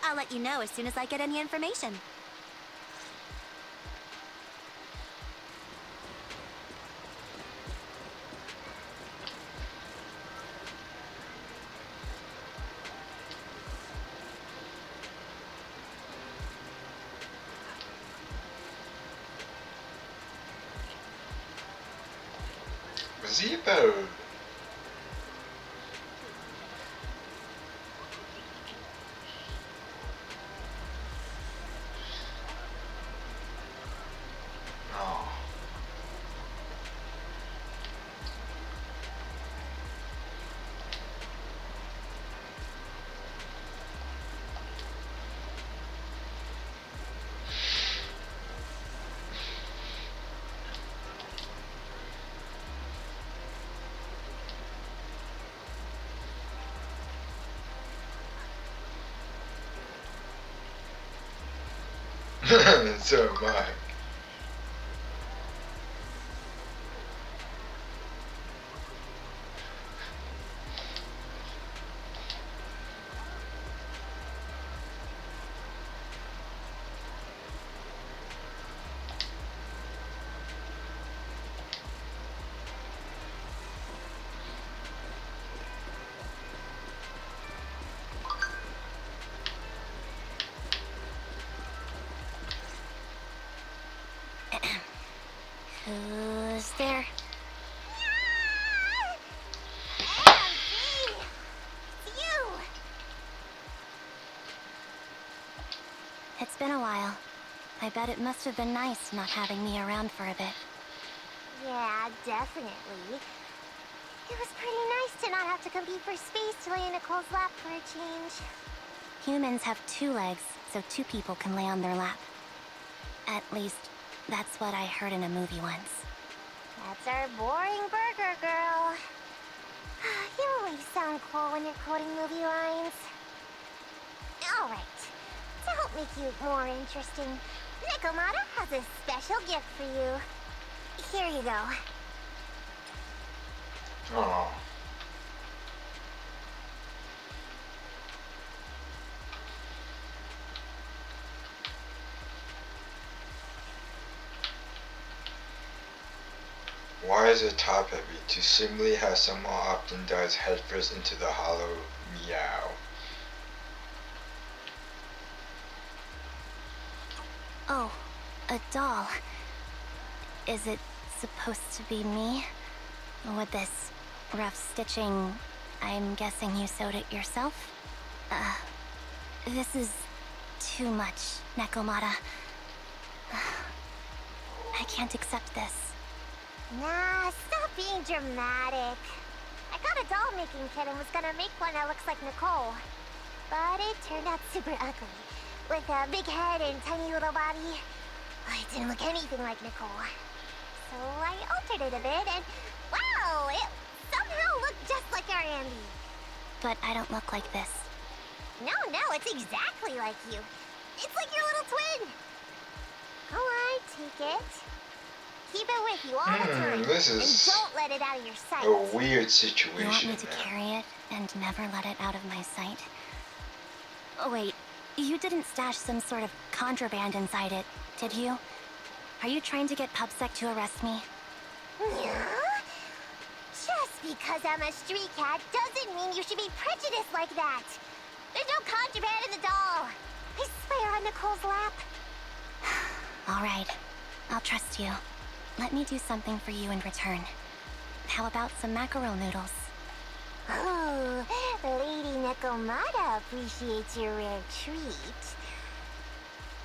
I'll let you know as soon as I get any information. Zebo. Oh. So am I. Who's there? It's been a while. I bet it must have been nice not having me around for a bit. Yeah, definitely. It was pretty nice to not have to compete for space to lay in Nicole's lap for a change. Humans have 2 legs, so 2 people can lay on their lap. At least, that's what I heard in a movie once. That's our boring burger girl. You always sound cool when you're quoting movie lines. Alright, to help make you more interesting, Nekomata has a special gift for you. Here you go. Oh. Why is it top heavy? To simply have someone often dives headfirst into the hollow meow. Oh, a doll. Is it supposed to be me? With this rough stitching, I'm guessing you sewed it yourself? This is too much, Nekomata. I can't accept this. Nah, stop being dramatic. I got a doll making kit and was gonna make one that looks like Nicole. But it turned out super ugly. With a big head and tiny little body. It didn't look anything like Nicole. So I altered it a bit and wow, it somehow looked just like our Andy. But I don't look like this. No, it's exactly like you. It's like your little twin. Go on, take it. Keep it with you all the time. This is and don't let it out of your sight. a weird You want situation. me to carry it and never let it out of my sight? Oh, wait, you didn't stash some sort of contraband inside it, did you? Are you trying to get PubSec to arrest me? Yeah? Just because I'm a street cat doesn't mean you should be prejudiced like that. There's no contraband in the doll. I swear on Nicole's lap. All right, I'll trust you. Let me do something for you in return. How about some mackerel noodles? Oh, Lady Nekomata appreciates your rare treat.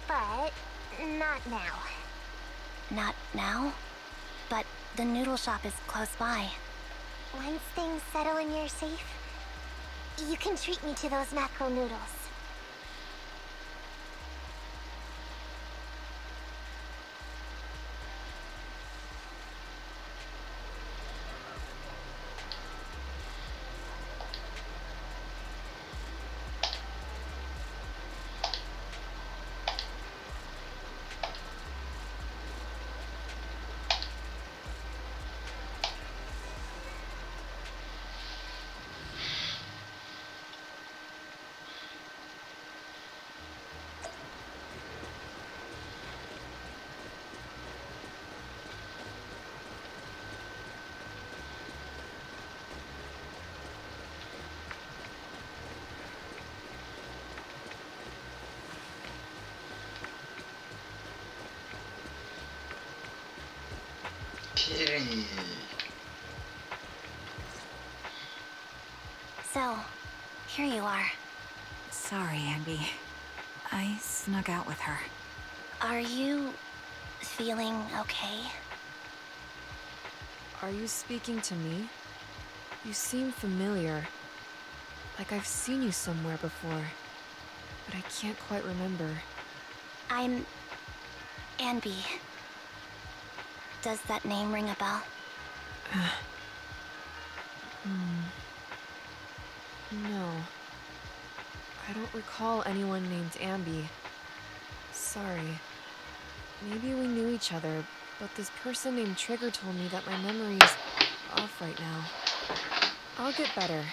But not now. Not now? But the noodle shop is close by. Once things settle and you're safe, you can treat me to those mackerel noodles. Kitty. So, here you are. Sorry, Ambi. I snuck out with her. Are you feeling okay? Are you speaking to me? You seem familiar. Like I've seen you somewhere before. But I can't quite remember. I'm Anbi. Does that name ring a bell? No. I don't recall anyone named Ambi. Sorry. Maybe we knew each other, but this person named Trigger told me that my memory's off right now. I'll get better.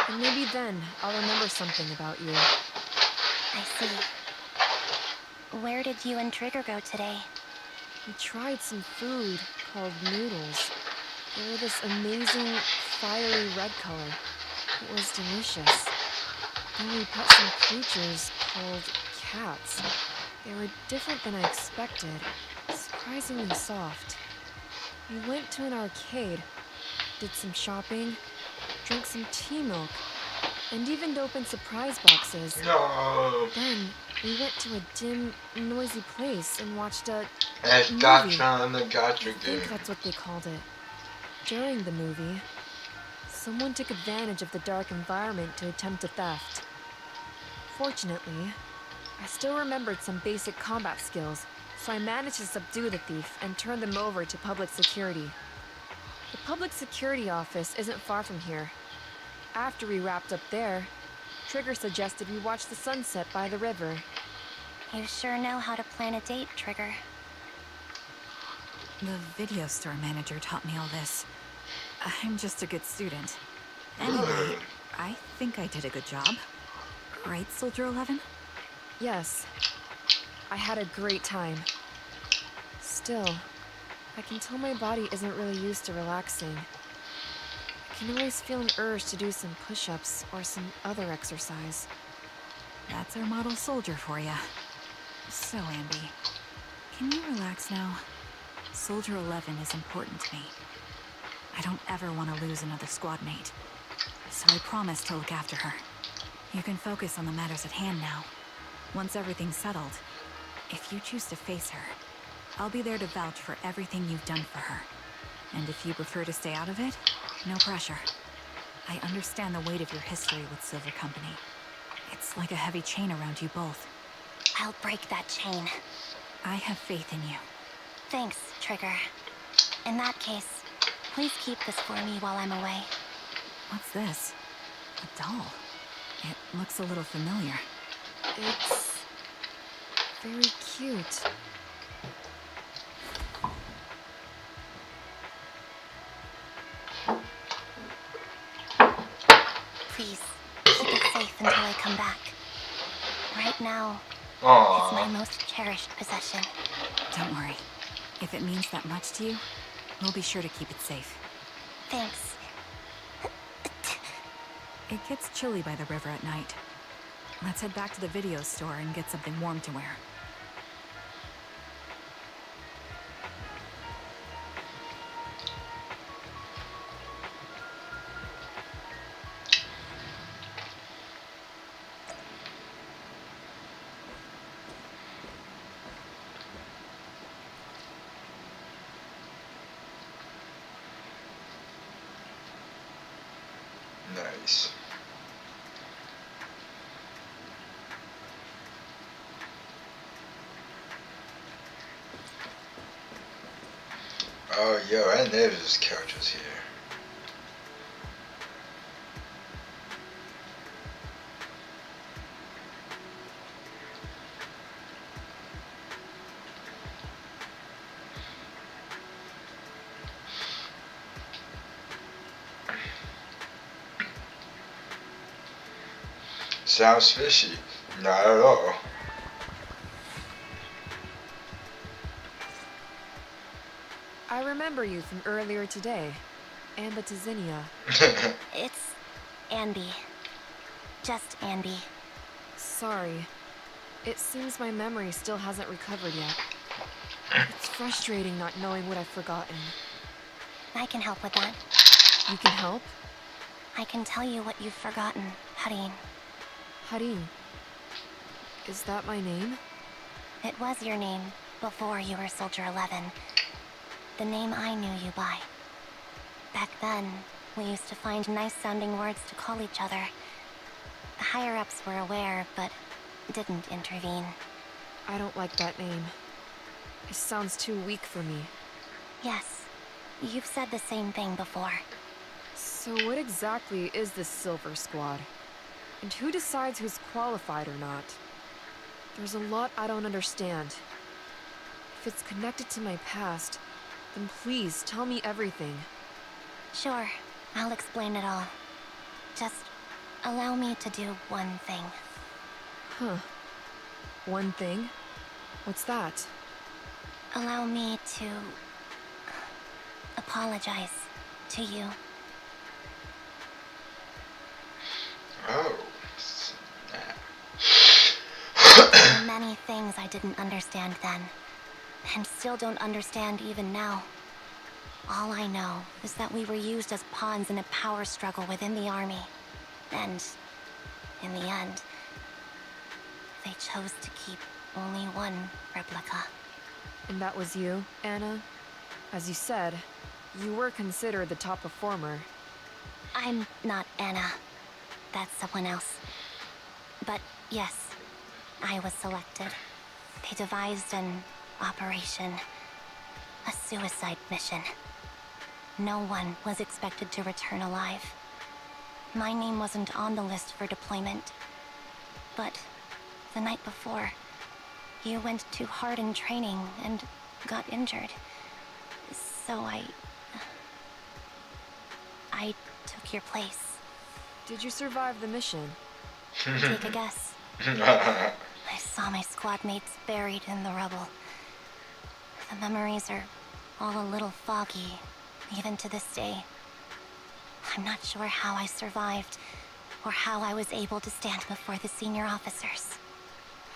And maybe then I'll remember something about you. I see. Where did you and Trigger go today? We tried some food called noodles. They were this amazing, fiery red color. It was delicious. Then we pet some creatures called cats. They were different than I expected, surprisingly soft. We went to an arcade, did some shopping, drank some tea milk, and even opened surprise boxes. No. Then we went to a dim, noisy place and watched a That's Movie. Gotcha in the Gotcha I game. think that's what they called it. During the movie, someone took advantage of the dark environment to attempt a theft. Fortunately, I still remembered some basic combat skills, so I managed to subdue the thief and turn them over to public security. The public security office isn't far from here. After we wrapped up there, Trigger suggested we watch the sunset by the river. You sure know how to plan a date, Trigger. The video store manager taught me all this. I'm just a good student. Anyway, I think I did a good job. Right, Soldier 11? Yes, I had a great time. Still, I can tell my body isn't really used to relaxing. I can always feel an urge to do some push-ups or some other exercise. That's our model soldier for ya. So, Ambi, can you relax now? Soldier 11 is important to me. I don't ever want to lose another squad mate. So I promise to look after her. You can focus on the matters at hand now. Once everything's settled, if you choose to face her, I'll be there to vouch for everything you've done for her. And if you prefer to stay out of it, no pressure. I understand the weight of your history with Silver Company. It's like a heavy chain around you both. I'll break that chain. I have faith in you. Thanks, Trigger. In that case, please keep this for me while I'm away. What's this? A doll. It looks a little familiar. It's very cute. Please, keep it safe until I come back. Right now, it's my Aww. most cherished possession. Don't worry. If it means that much to you, we'll be sure to keep it safe. Thanks. It gets chilly by the river at night. Let's head back to the video store and get something warm to wear. Nice. Oh, yo, I know there's couches here. Sounds fishy. Not at all. I remember you from earlier today. Amba Tizinia. It's Anby. Just Anby. Sorry. It seems my memory still hasn't recovered yet. It's frustrating not knowing what I've forgotten. I can help with that. You can help? I can tell you what you've forgotten, Harin. Harin. Is that my name? It was your name before you were Soldier 11. The name I knew you by. Back then, we used to find nice-sounding words to call each other. The higher-ups were aware, but didn't intervene. I don't like that name. It sounds too weak for me. Yes, you've said the same thing before. So what exactly is this Silver Squad? And who decides who's qualified or not? There's a lot I don't understand. If it's connected to my past, then please tell me everything. Sure, I'll explain it all. Just allow me to do one thing. Huh. One thing? What's that? Allow me to apologize to you. Oh, snap. There were many things I didn't understand then, and still don't understand even now. All I know is that we were used as pawns in a power struggle within the army. And, in the end, they chose to keep only one replica. And that was you, Anna? As you said, you were considered the top performer. I'm not Anna. That's someone else. But yes, I was selected. They devised an operation. A suicide mission. No one was expected to return alive. My name wasn't on the list for deployment. But the night before, you went too hard in training and got injured. So I took your place. Did you survive the mission? Take a guess. I saw my squad mates buried in the rubble. The memories are all a little foggy, even to this day. I'm not sure how I survived, or how I was able to stand before the senior officers.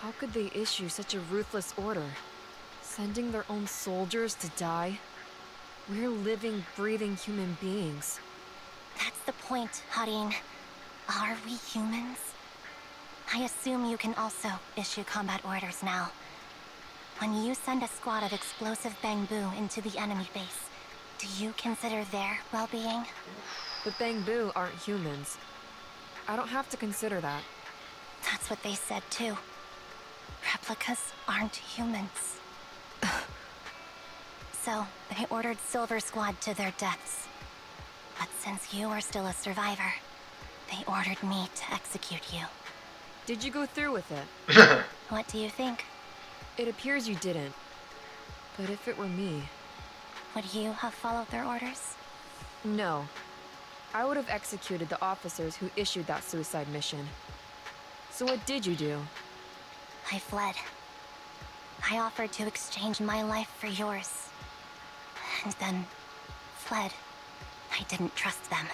How could they issue such a ruthless order? Sending their own soldiers to die? We're living, breathing human beings. That's the point, Harin. Are we humans? I assume you can also issue combat orders now. When you send a squad of explosive Bangbu into the enemy base, do you consider their well-being? The Bangbu aren't humans. I don't have to consider that. That's what they said too. Replicas aren't humans. So, they ordered Silver Squad to their deaths. But since you are still a survivor, they ordered me to execute you. Did you go through with it? What do you think? It appears you didn't. But if it were me... Would you have followed their orders? No. I would have executed the officers who issued that suicide mission. So what did you do? I fled. I offered to exchange my life for yours. And then fled. I didn't trust them.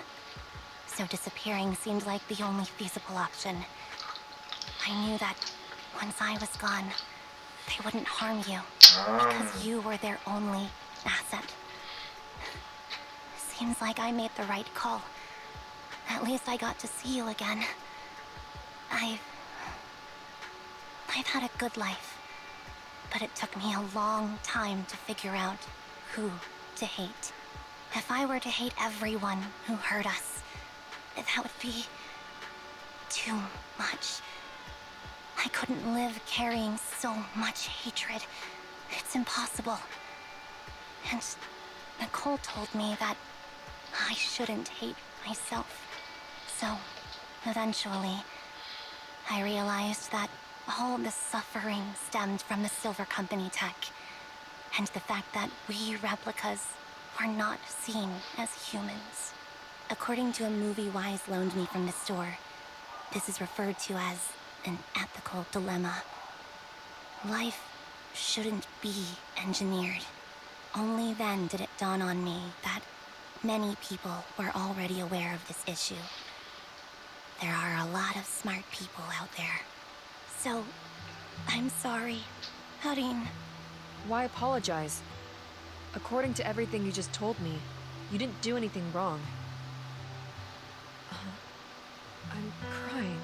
So disappearing seemed like the only feasible option. I knew that once I was gone, they wouldn't harm you. Because you were their only asset. Seems like I made the right call. At least I got to see you again. I've had a good life. But it took me a long time to figure out who to hate. If I were to hate everyone who hurt us, that would be too much. I couldn't live carrying so much hatred. It's impossible. And Nicole told me that I shouldn't hate myself. So, eventually, I realized that all the suffering stemmed from the Silver Company tech, and the fact that we replicas were not seen as humans. According to a movie Wise loaned me from the store, this is referred to as an ethical dilemma. Life shouldn't be engineered. Only then did it dawn on me that many people were already aware of this issue. There are a lot of smart people out there. So, I'm sorry, Harin. Why apologize? According to everything you just told me, you didn't do anything wrong. I'm crying.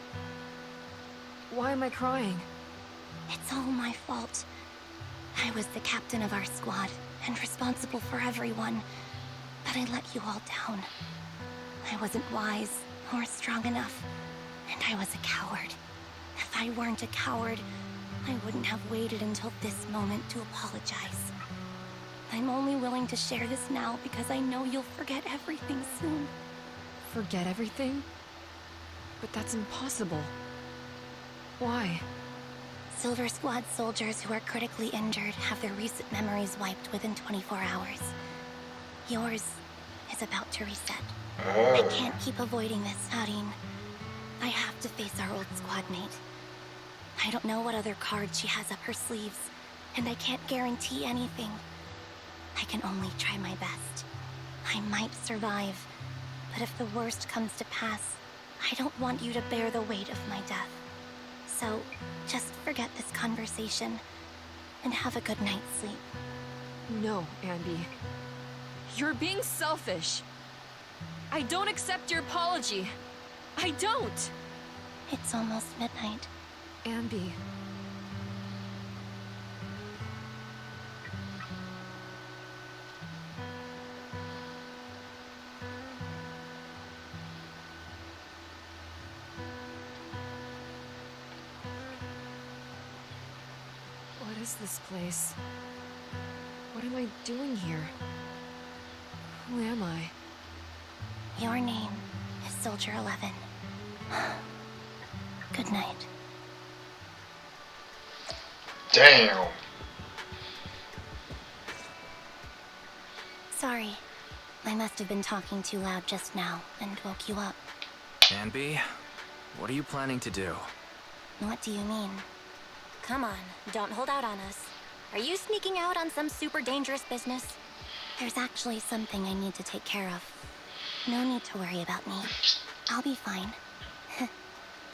Why am I crying? It's all my fault. I was the captain of our squad and responsible for everyone, but I let you all down. I wasn't wise or strong enough, and I was a coward. If I weren't a coward, I wouldn't have waited until this moment to apologize. I'm only willing to share this now because I know you'll forget everything soon. Forget everything? But that's impossible. Why? Silver Squad soldiers who are critically injured have their recent memories wiped within 24 hours. Yours is about to reset. I can't keep avoiding this, Harin. I have to face our old squad mate. I don't know what other cards she has up her sleeves, and I can't guarantee anything. I can only try my best. I might survive, but if the worst comes to pass, I don't want you to bear the weight of my death. So, just forget this conversation, and have a good night's sleep. No, Andy. You're being selfish. I don't accept your apology. I don't! It's almost midnight. Ambi. is this place? What am I doing here? Who am I? Your name is Soldier 11. Good night. Damn. Sorry. I must have been talking too loud just now and woke you up. Anby, what are you planning to do? What do you mean? Come on, don't hold out on us. Are you sneaking out on some super dangerous business? There's actually something I need to take care of. No need to worry about me. I'll be fine.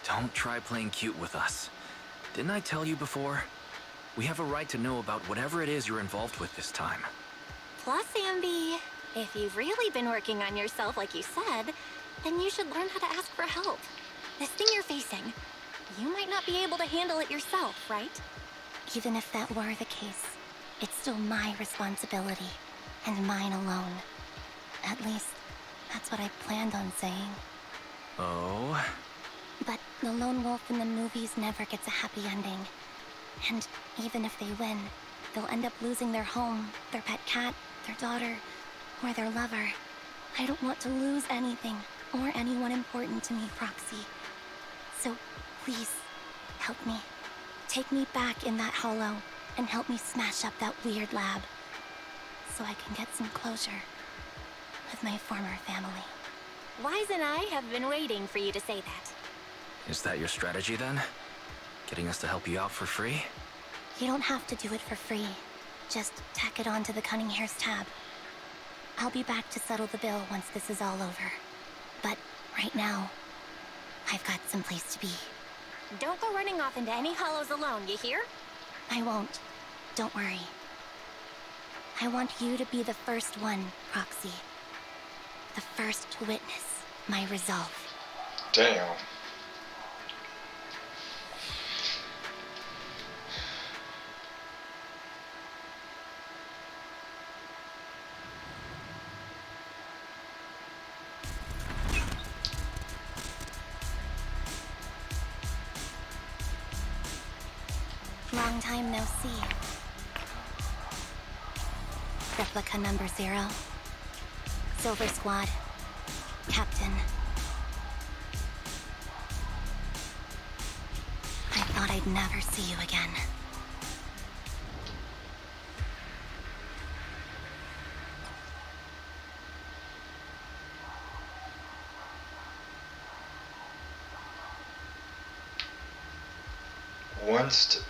Don't try playing cute with us. Didn't I tell you before? We have a right to know about whatever it is you're involved with this time. Plus, Anby, if you've really been working on yourself like you said, then you should learn how to ask for help. This thing you're facing, you might not be able to handle it yourself, right? Even if that were the case, it's still my responsibility, and mine alone. At least, that's what I planned on saying. Oh? But the lone wolf in the movies never gets a happy ending. And even if they win, they'll end up losing their home, their pet cat, their daughter, or their lover. I don't want to lose anything, or anyone important to me, Proxy. So, please, help me. Take me back in that hollow, and help me smash up that weird lab. So I can get some closure with my former family. Wise and I have been waiting for you to say that. Is that your strategy then? Getting us to help you out for free? You don't have to do it for free. Just tack it onto the Cunning Hair's tab. I'll be back to settle the bill once this is all over. But right now, I've got someplace to be. Don't go running off into any hollows alone, you hear? I won't. Don't worry. I want you to be the first one, Proxy. The first to witness my resolve. Damn. Long time no see. Replica number 0. Silver Squad. Captain. I thought I'd never see you again.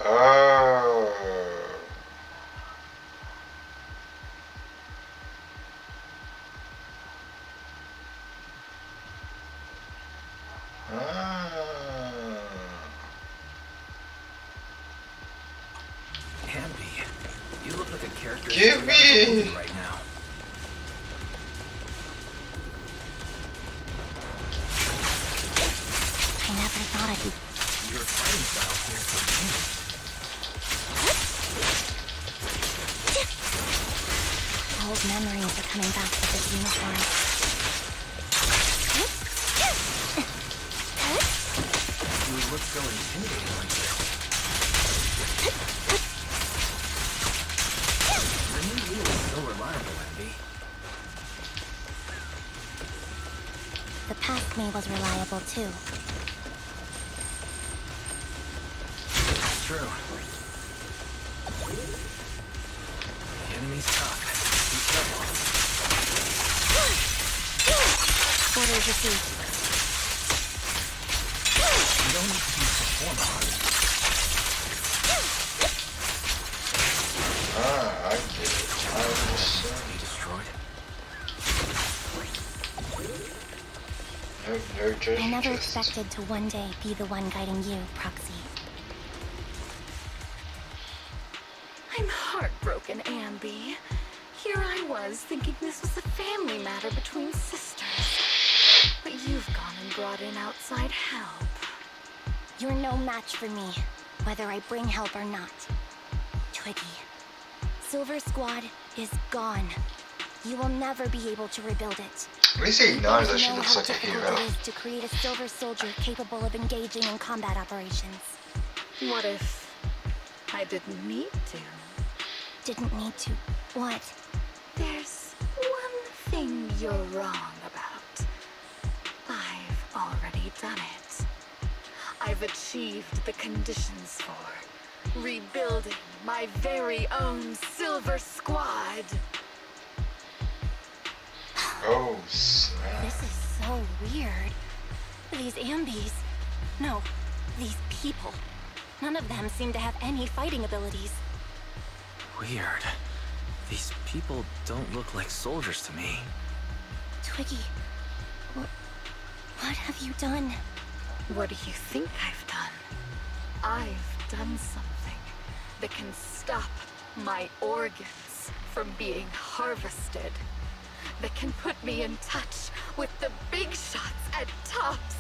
Oh. Anby, you look like a character Give me right now. I never thought I'd be... Your fighting style seems to change. Old memories are coming back with this uniform. You look so intimidating like this. Your new wheel is so reliable, Anby. The past me was reliable too. That's true. The enemy's tough. Be careful. Orders received. You don't need to be so formal. I get it. I understand. Be destroyed. No judge. I never expected to one day be the one guiding you, Proxy. I'm heartbroken, Anby. Here I was, thinking this was a family matter between sisters. But you've gone and brought in outside help. You're no match for me, whether I bring help or not. Twiggy, Silver Squad is gone. You will never be able to rebuild it. At least he acknowledges that she You know looks how like a difficult hero. it is to create a Silver Soldier capable of engaging in combat operations. What if I didn't need to. Didn't need to. What? There's one thing you're wrong about. I've already done it. I've achieved the conditions for rebuilding my very own Silver Squad. Oh, snap. This is so weird. These Ambies. No, these people. None of them seem to have any fighting abilities. Weird. These people don't look like soldiers to me. Twiggy, what have you done? What do you think I've done? I've done something that can stop my organs from being harvested. That can put me in touch with the big shots at Tops.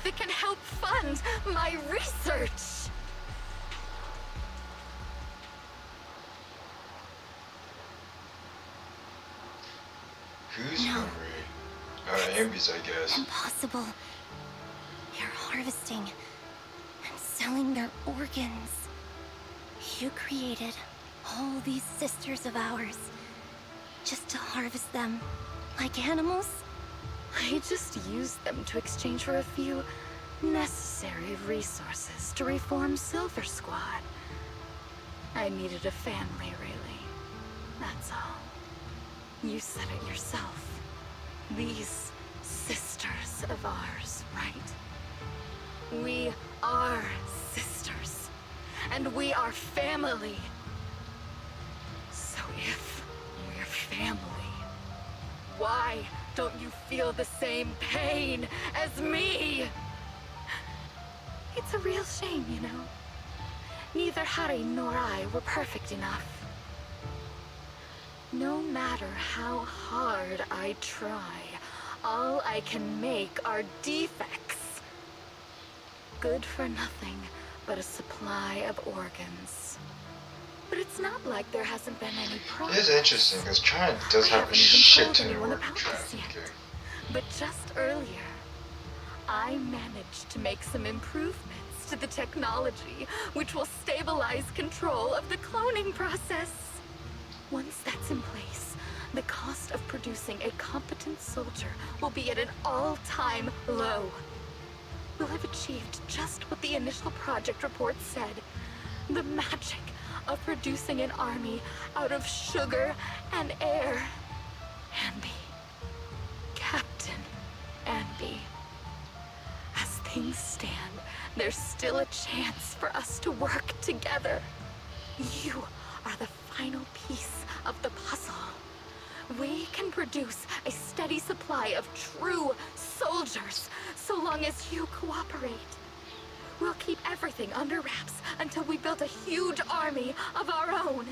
That can help fund my research. Who's hungry? Ambies, I guess. Impossible. You're harvesting and selling their organs. You created all these sisters of ours just to harvest them like animals? I just used them to exchange for a few necessary resources to reform Silver Squad. I needed a family, really. That's all. You said it yourself. These sisters of ours, right? We are sisters. And we are family. So if we're family, why don't you feel the same pain as me? It's a real shame, you know. Neither Harry nor I were perfect enough. No matter how hard I try, all I can make are defects. Good for nothing but a supply of organs. But it's not like there hasn't been any progress. It is interesting because China does I have a haven't even shit told ton of anyone organ about this yet. trafficking. But just earlier, I managed to make some improvements to the technology which will stabilize control of the cloning process. Once that's in place, the cost of producing a competent soldier will be at an all-time low. We'll have achieved just what the initial project report said. The magic of producing an army out of sugar and air. Ambi. Captain Ambi. As things stand, there's still a chance for us to work together. You are the final piece of the puzzle. We can produce a steady supply of true soldiers so long as you cooperate. We'll keep everything under wraps until we build a huge army of our own.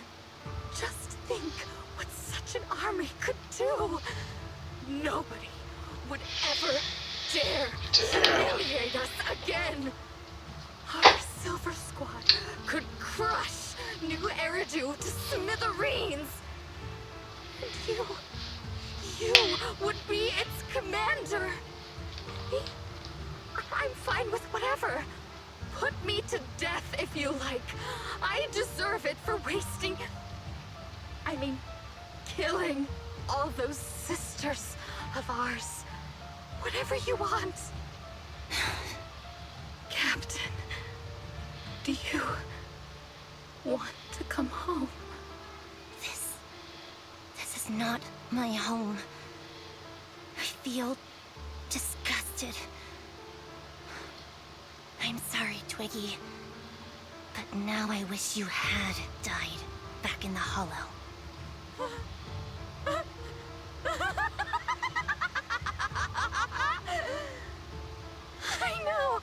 Just think what such an army could do. Nobody would ever dare humiliate us again. Our Silver Squad could crush New Eridu to smithereens. And you would be its commander. Me? I'm fine with whatever. Put me to death if you like. I deserve it for killing all those sisters of ours. Whatever you want. Captain, do you want to come home? This is not my home. I feel disgusted. I'm sorry, Twiggy. But now I wish you had died back in the Hollow. I know.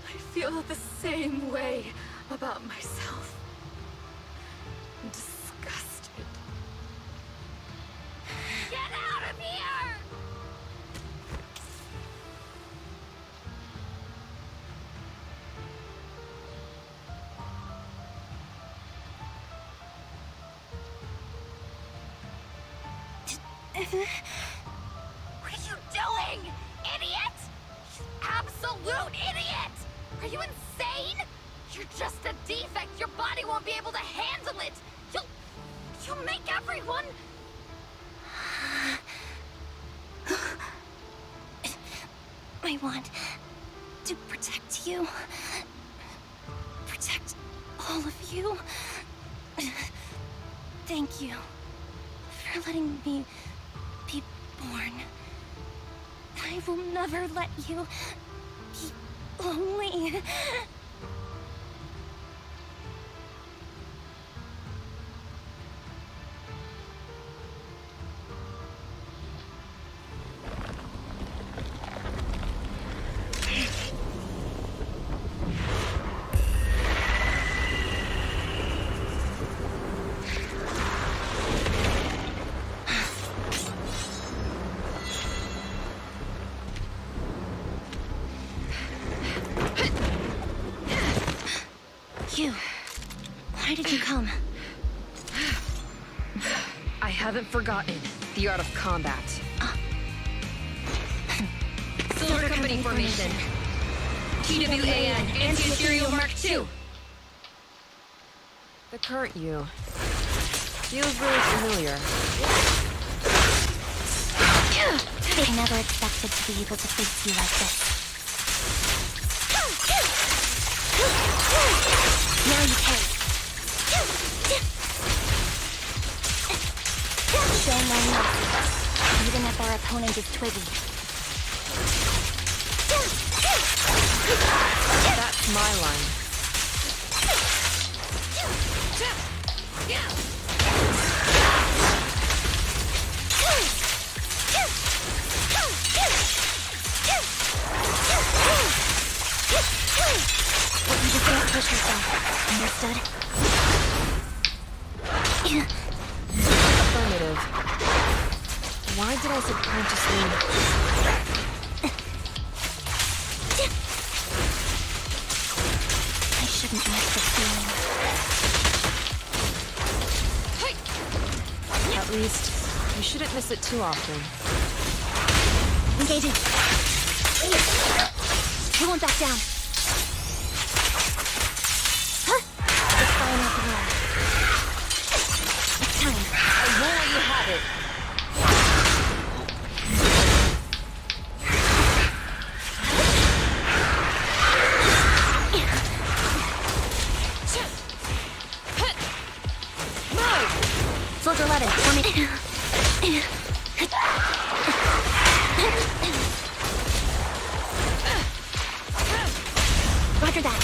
I feel the same way about myself. Disgusted. Get out of here! What are you doing, idiot? You absolute idiot! Are you insane? You're just a defect. Your body won't be able to handle it. You'll make everyone... I want to protect you. Protect all of you. Thank you for letting me be born. I will never let you be lonely. Why did you come? I haven't forgotten the art of combat. Silver Company formation. TWAN, Anti-Ethereal Mark II. The current you feels really familiar. I never expected to be able to face you like this. Now you can. Show no mercy, even if our opponent is Twiggy. That's my line. But you just don't push yourself. Understood? Affirmative. Why did I subconsciously... I shouldn't miss this feeling. At least, you shouldn't miss it too often. Engaging. I won't back down. The final blow. It's time. I won't let you have it. Soldier 11, forming. Roger that.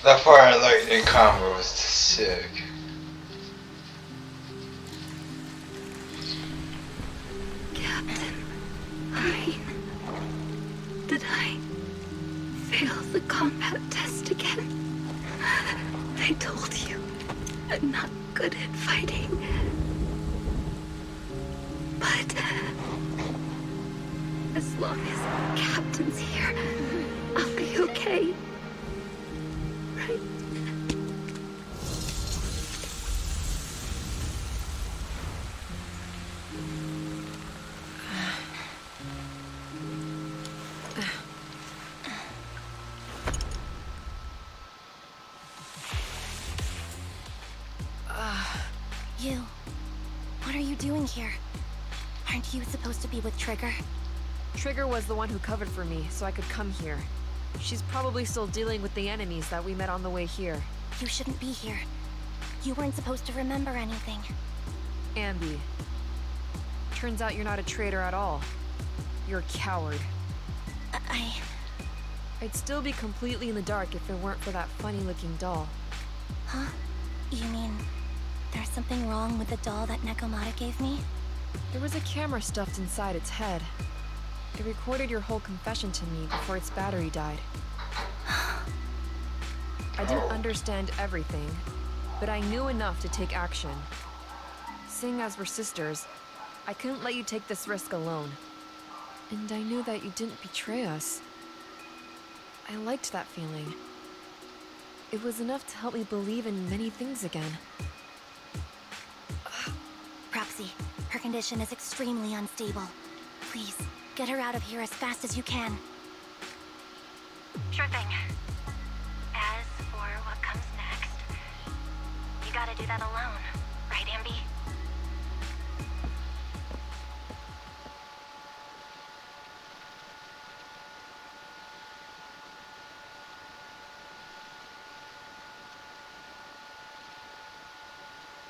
That fire and lightning combo was sick. Did I fail the combat test again? They told you I'm not good at fighting. But as long as Captain's here, I'll be okay. Right? You. What are you doing here? Aren't you supposed to be with Trigger? Trigger was the one who covered for me, so I could come here. She's probably still dealing with the enemies that we met on the way here. You shouldn't be here. You weren't supposed to remember anything. Ambi. Turns out you're not a traitor at all. You're a coward. I'd still be completely in the dark if it weren't for that funny-looking doll. Huh? You mean there's something wrong with the doll that Nekomata gave me? There was a camera stuffed inside its head. It recorded your whole confession to me before its battery died. I didn't understand everything, but I knew enough to take action. Seeing as we're sisters, I couldn't let you take this risk alone. And I knew that you didn't betray us. I liked that feeling. it was enough to help me believe in many things again. Proxy, her condition is extremely unstable. Please, get her out of here as fast as you can. Sure thing. As for what comes next, you gotta do that alone, right, Ambi?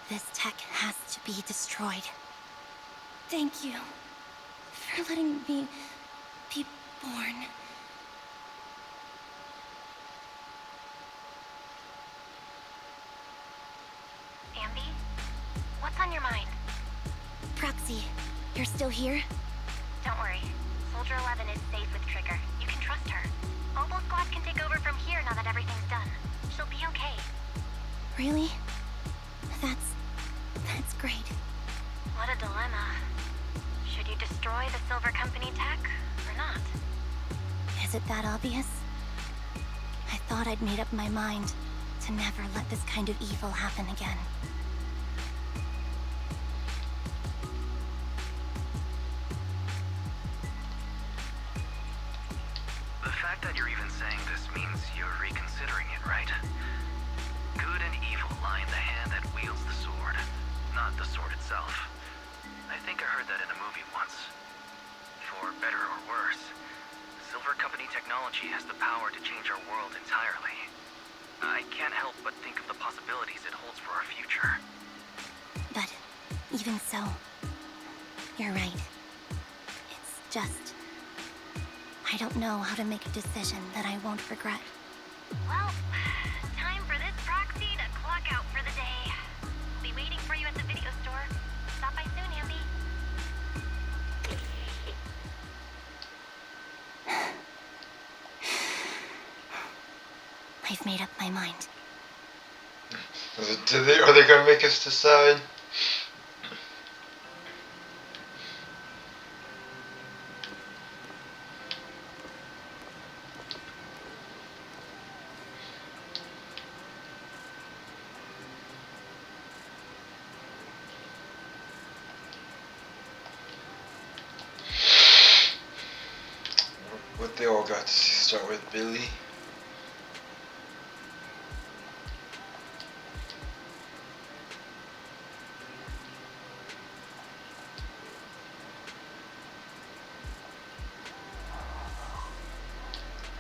This tech has to be destroyed. Thank you for letting me be born. Ambi? What's on your mind? Proxy, you're still here? Don't worry. Soldier 11 is safe with Trigger. You can trust her. Mobile Squad can take over from here now that everything's done. She'll be okay. Really? That's great. What a dilemma. Should you destroy the Silver Company tech, or not? Is it that obvious? I thought I'd made up my mind to never let this kind of evil happen again. The fact that you're even saying this means you're reconsidering it, right? Good and evil lie in the hand that wields the sword, not the sword itself. I think I heard that in a movie once. For better or worse, Silver Company technology has the power to change our world entirely. I can't help but think of the possibilities it holds for our future. But even so, you're right. It's just... I don't know how to make a decision that I won't regret. Well, time for this proxy to clock out for the day. We'll be waiting for you at the video store. Stop by soon, Ambi. I've made up my mind. Are they gonna make us decide? What they all got to start with Billy.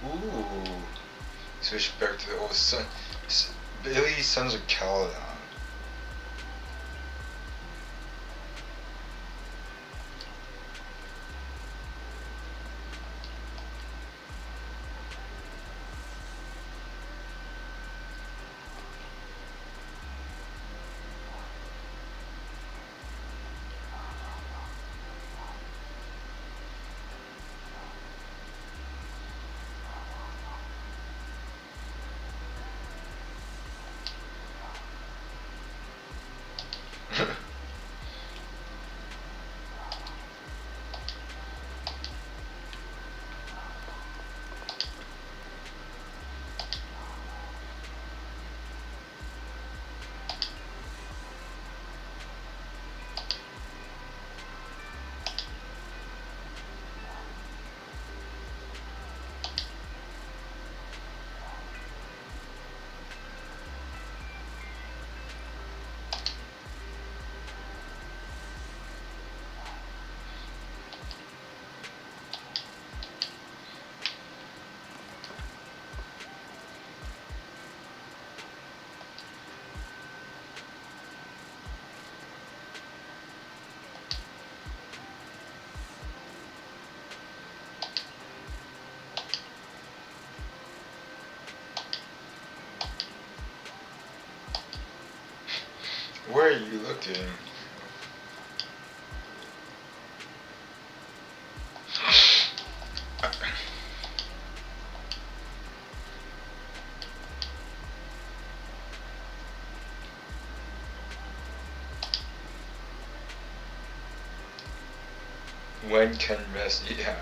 Ooh. Switch back to the old son. Billy's sons are Caladon. Where are you looking? When can rest? Yeah.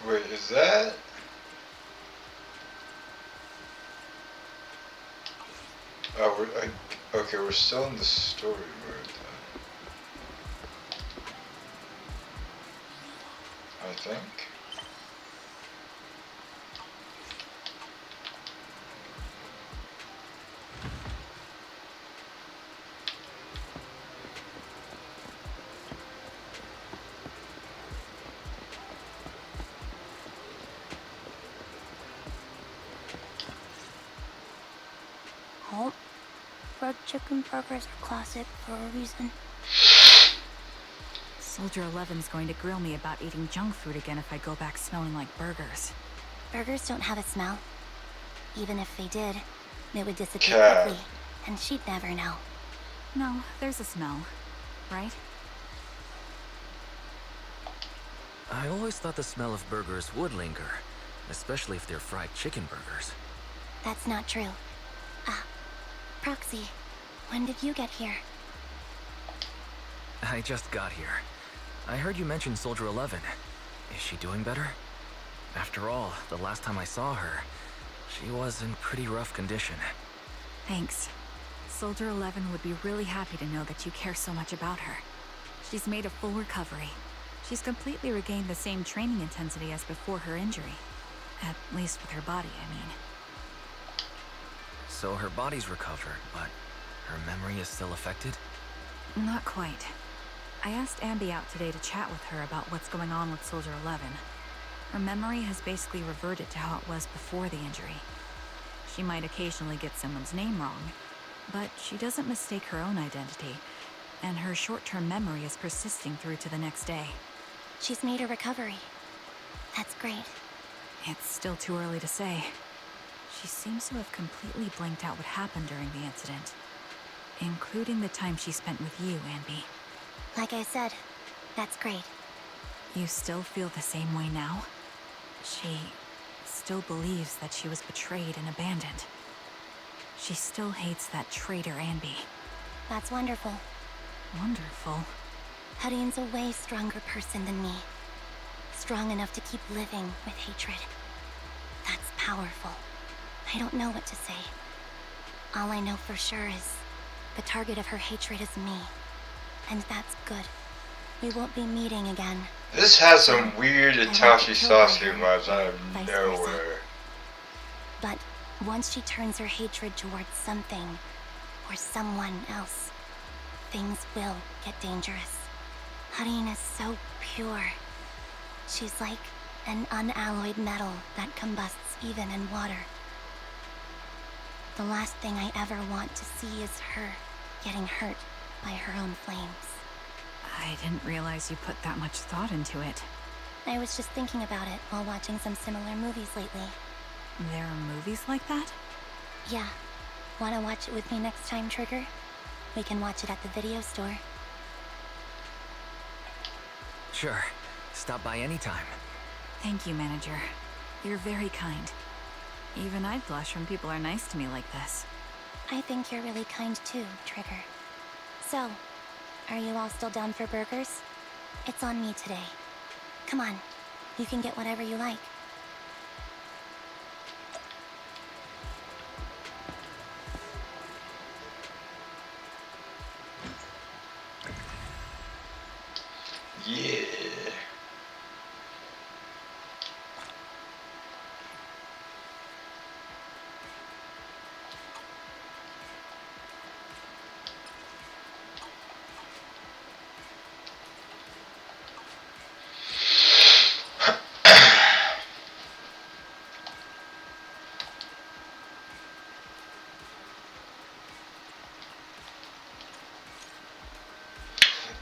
Wait, is that? Oh, okay, we're still in the story mode then. I think. Oh, fried chicken burgers are classic for a reason. Soldier 11's going to grill me about eating junk food again if I go back smelling like burgers. Burgers don't have a smell. Even if they did, it would disappear Cat. quickly, and she'd never know. No, there's a smell, right? I always thought the smell of burgers would linger, especially if they're fried chicken burgers. That's not true. Ah, Proxy, when did you get here? I just got here. I heard you mention Soldier 11. Is she doing better? After all, the last time I saw her, she was in pretty rough condition. Thanks. Soldier 11 would be really happy to know that you care so much about her. She's made a full recovery. She's completely regained the same training intensity as before her injury. At least with her body, I mean. So her body's recovered, but her memory is still affected? Not quite. I asked Ambi out today to chat with her about what's going on with Soldier 11. Her memory has basically reverted to how it was before the injury. She might occasionally get someone's name wrong, but she doesn't mistake her own identity, and her short-term memory is persisting through to the next day. She's made a recovery. That's great. It's still too early to say. She seems to have completely blanked out what happened during the incident, including the time she spent with you, Ambi. Like I said, that's great. You still feel the same way now? She still believes that she was betrayed and abandoned. She still hates that traitor Ambi. That's wonderful. Wonderful. Hudion's a way stronger person than me. Strong enough to keep living with hatred. That's powerful. I don't know what to say. All I know for sure is the target of her hatred is me. And that's good. We won't be meeting again. This has some weird I won't Itachi be killed by Sasuke her, vibes out of vice versa. nowhere. But once she turns her hatred towards something or someone else, things will get dangerous. Hudien is so pure. She's like an unalloyed metal that combusts even in water. The last thing I ever want to see is her getting hurt by her own flames. I didn't realize you put that much thought into it. I was just thinking about it while watching some similar movies lately. There are movies like that? Yeah. Wanna watch it with me next time, Trigger? We can watch it at the video store. Sure. Stop by anytime. Thank you, Manager. You're very kind. Even I'd blush when people are nice to me like this. I think you're really kind too, Trigger. So, are you all still down for burgers? It's on me today. Come on, you can get whatever you like. Yeah.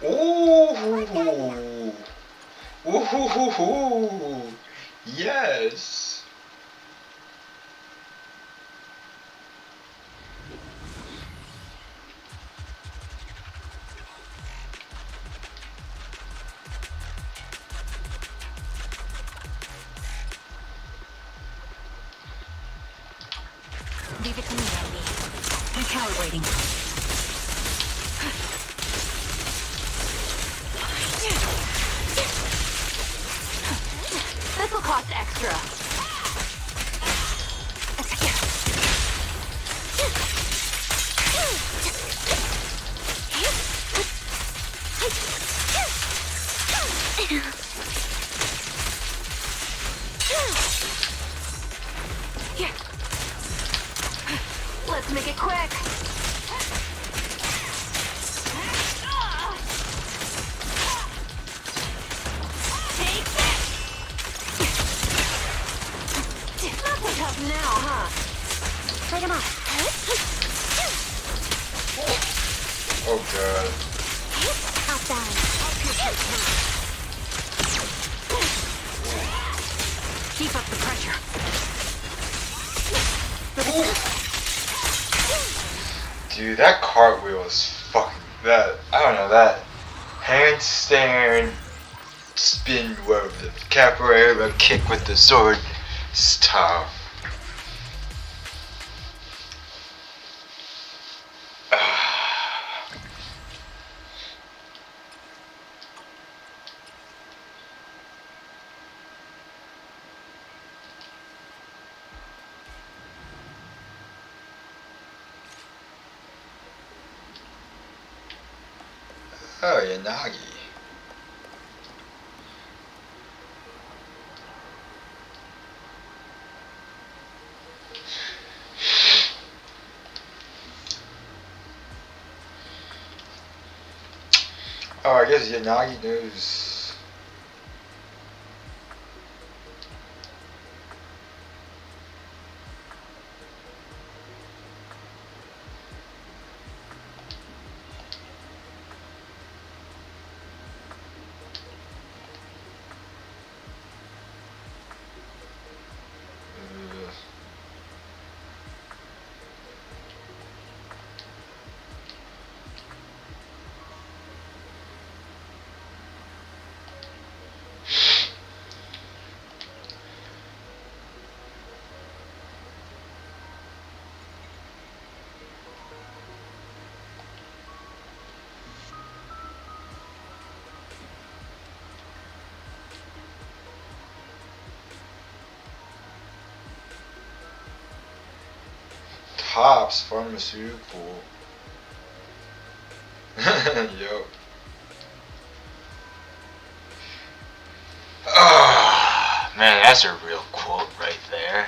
Ooh. Ooh. Yes. Leave it to me, Ambi. I'm calibrating. This'll cause extra. Here. Let's make it quick. Take that. Not so tough now, huh? Fight him off. Oh god. Off balance. Keep up the pressure. Dude, that cartwheel is fucking that. I don't know, that handstand spin, whatever, the capoeira kick with the sword is tough. Oh, Yanagi. Oh, I guess Yanagi knows. Tops Pharmaceutical. Yo. Ah, man, that's a real quote right there.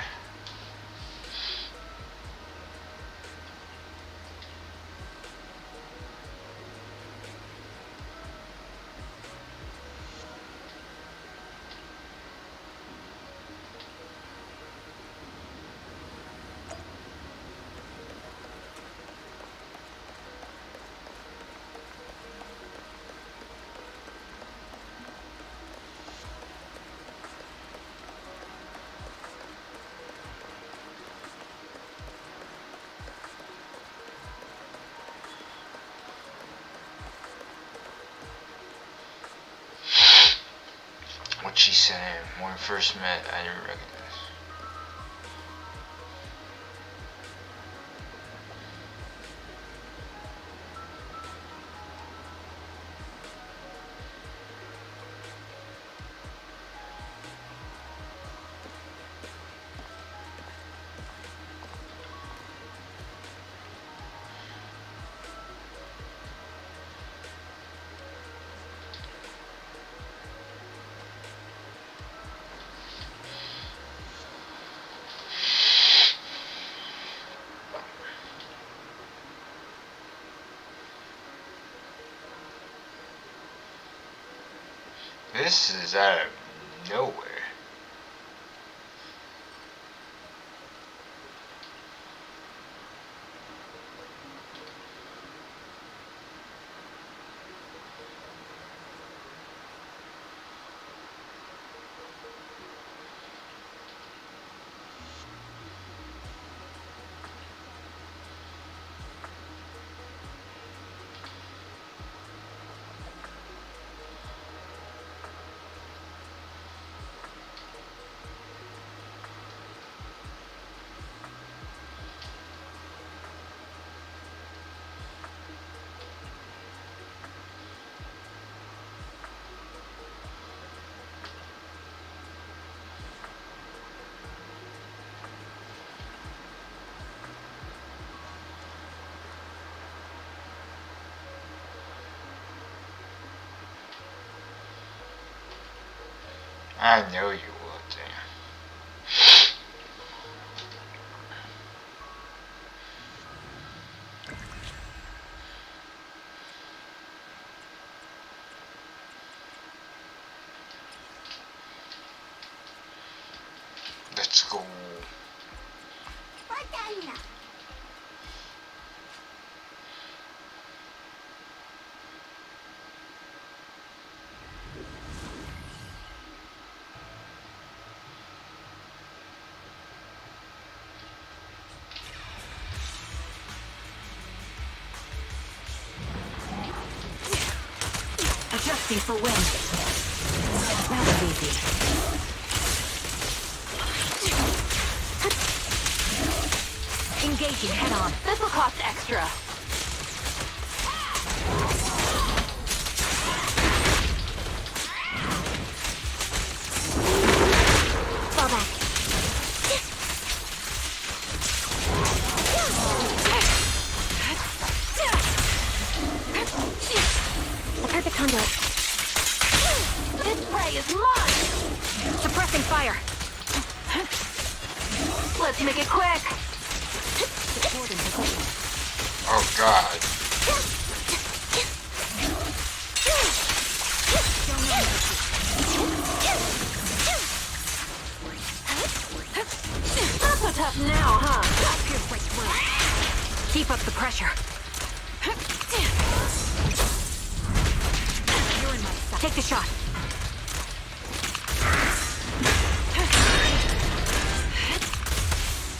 What she saying? When we first met, I didn't recognize. This is out of nowhere. I know you will, damn. Let's go. Adjusting for wind. That was easy. Engaging head on. This will cost extra. Fall back. The perfect conduit. This prey is mine! Suppressing fire. Let's make it quick. Oh god. Not so tough now, huh? I'll pierce right through. Keep up the pressure. You're in my sight. Take the shot.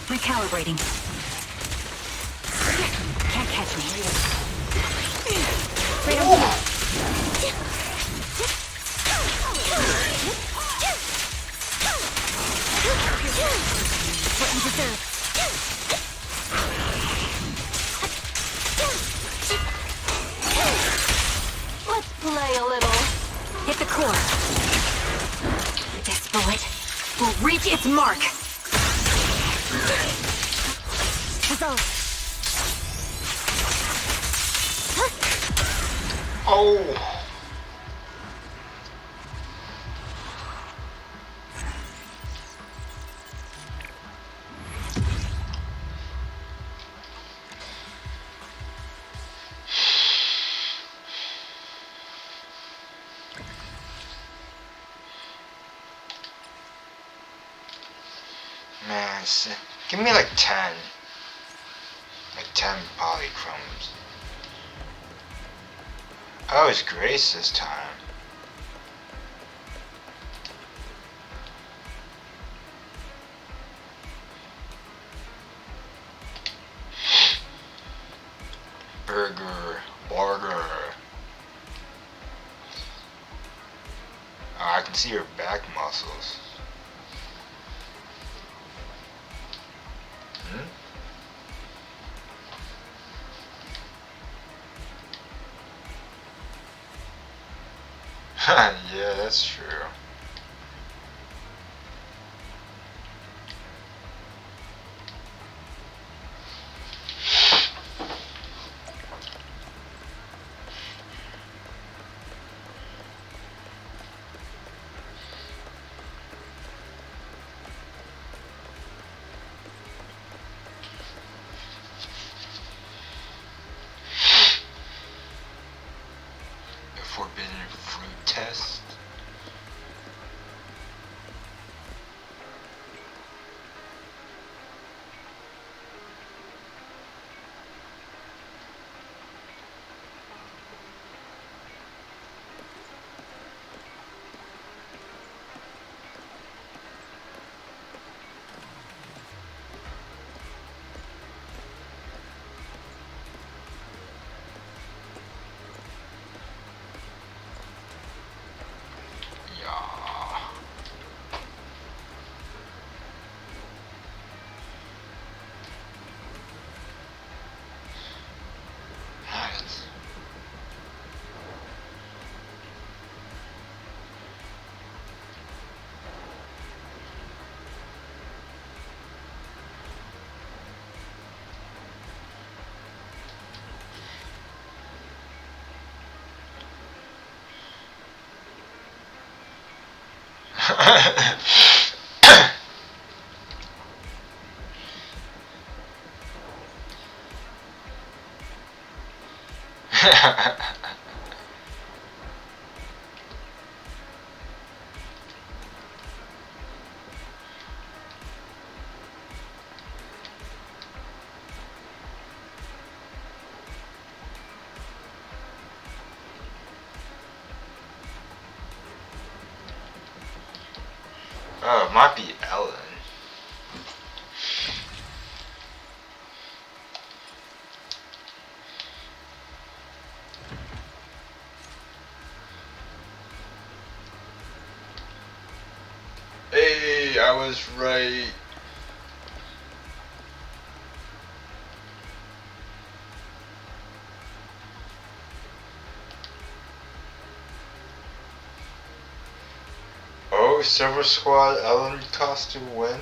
Recalibrating. Can't catch me. Right on cue. What you deserve. Let's play a little. Hit the core. This bullet will reach its mark. Resolve. Oh. Man, give me like 10. Like 10 polychromes. Oh, it's Grace this time. Burger. Oh, I can see your back muscles. Yeah, that's true. The forbidden fruit test. Oh, it might be Ellen. Hey, I was right. Oh, Silver Squad Ellen costume win.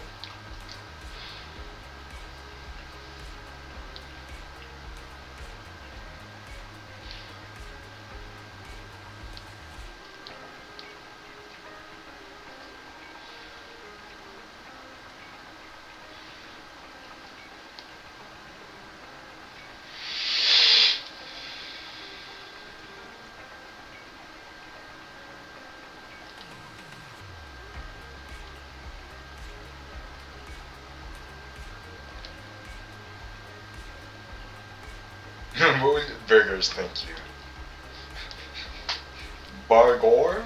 What would burgers think you? Bargor?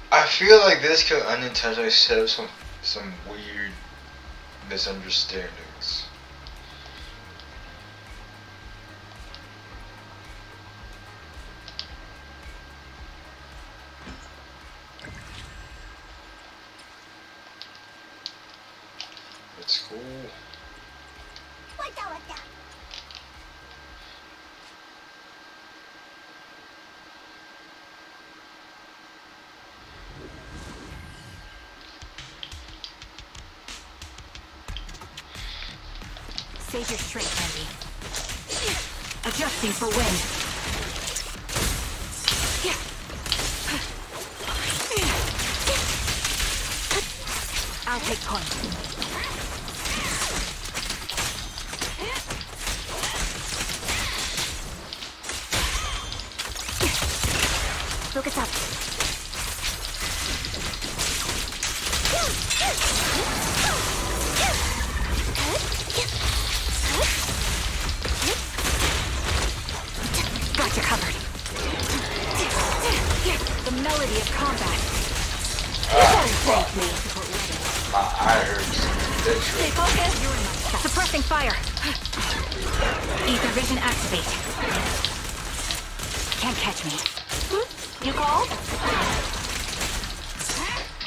I feel like this could unintentionally set up some weird misunderstandings. It's cool. Save your strength, Andy. Adjusting for wind. I'll take point. Focus up. Got you covered. The melody of combat. My eye hurts. Stay focused. Suppressing fire. Ether vision activate. Can't catch me. You called?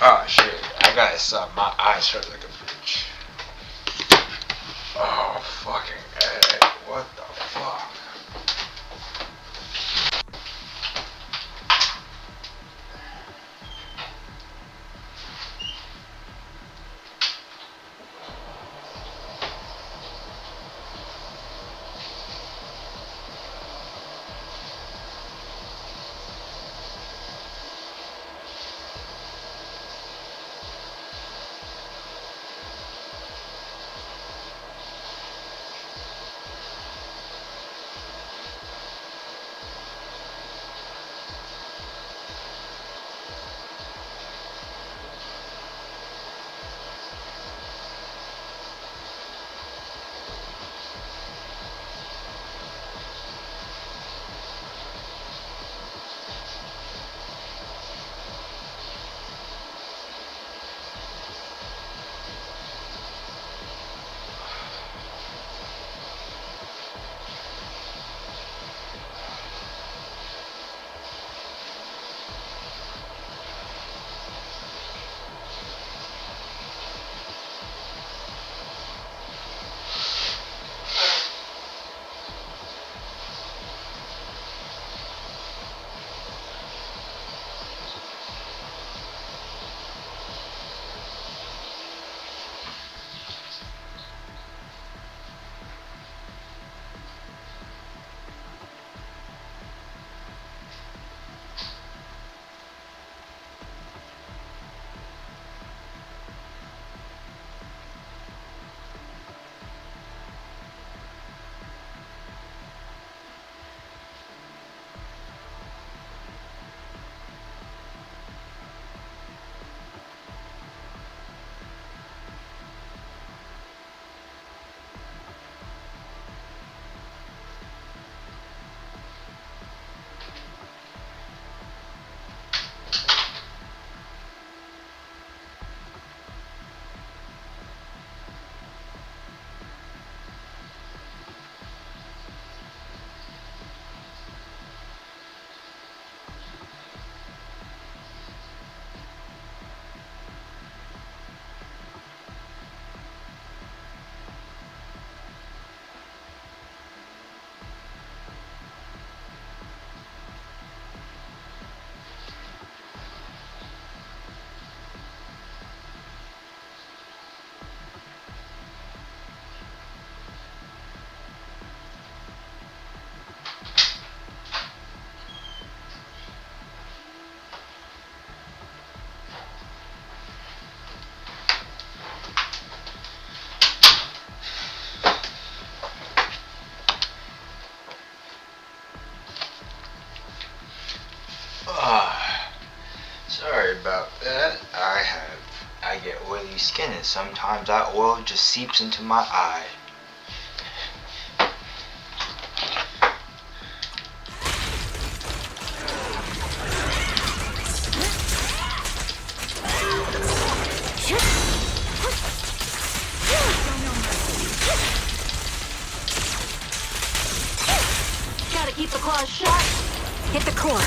Oh shit, I gotta stop. My eyes hurt like a bitch. Oh fucking A. What the fuck? sorry about that. I get oily skin and sometimes that oil just seeps into my eye. Gotta keep the claws sharp. Hit the core.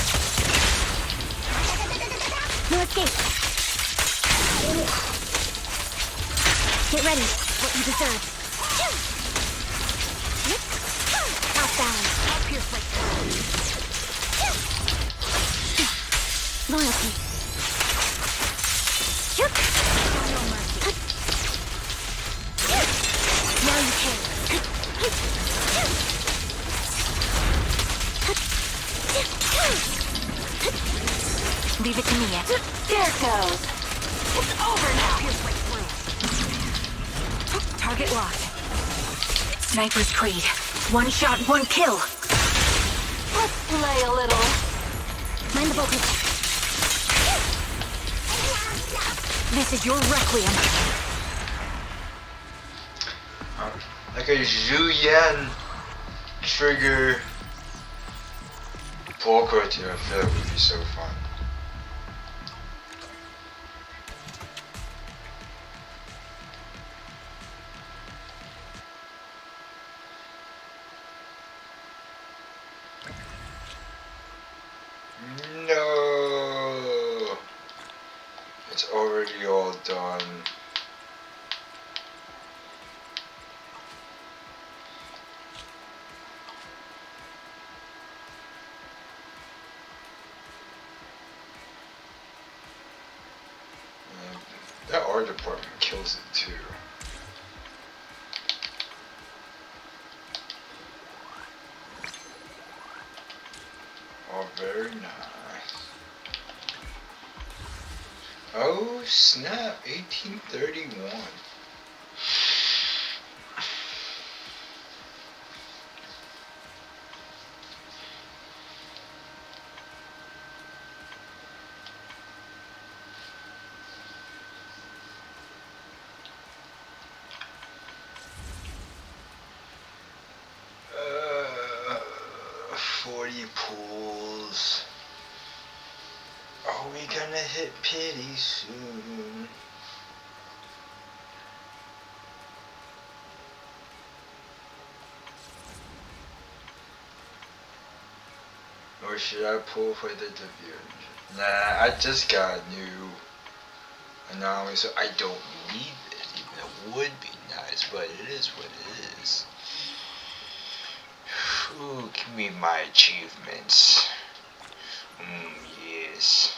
No escape. Get ready. What you deserve. Off balance. Up here, loyalty. No mercy. Now you can. Leave it to me, Ed. There it goes. It's over now. Target locked. Sniper's Creed. One shot, one kill. Let's play a little. Mind the voltage. This is your requiem. Like a Zhuyan trigger pull cartoon, I feel it would be so fun. No, it's already all done. That art department kills it too. Oh, very nice. Oh snap, 1831. Uh, 40 pools. Are we gonna hit pity soon? Or should I pull for the debut? Nah, I just got a new anomaly, so I don't need it. Even it would be nice, but it is what it is. Ooh, give me my achievements. Yes.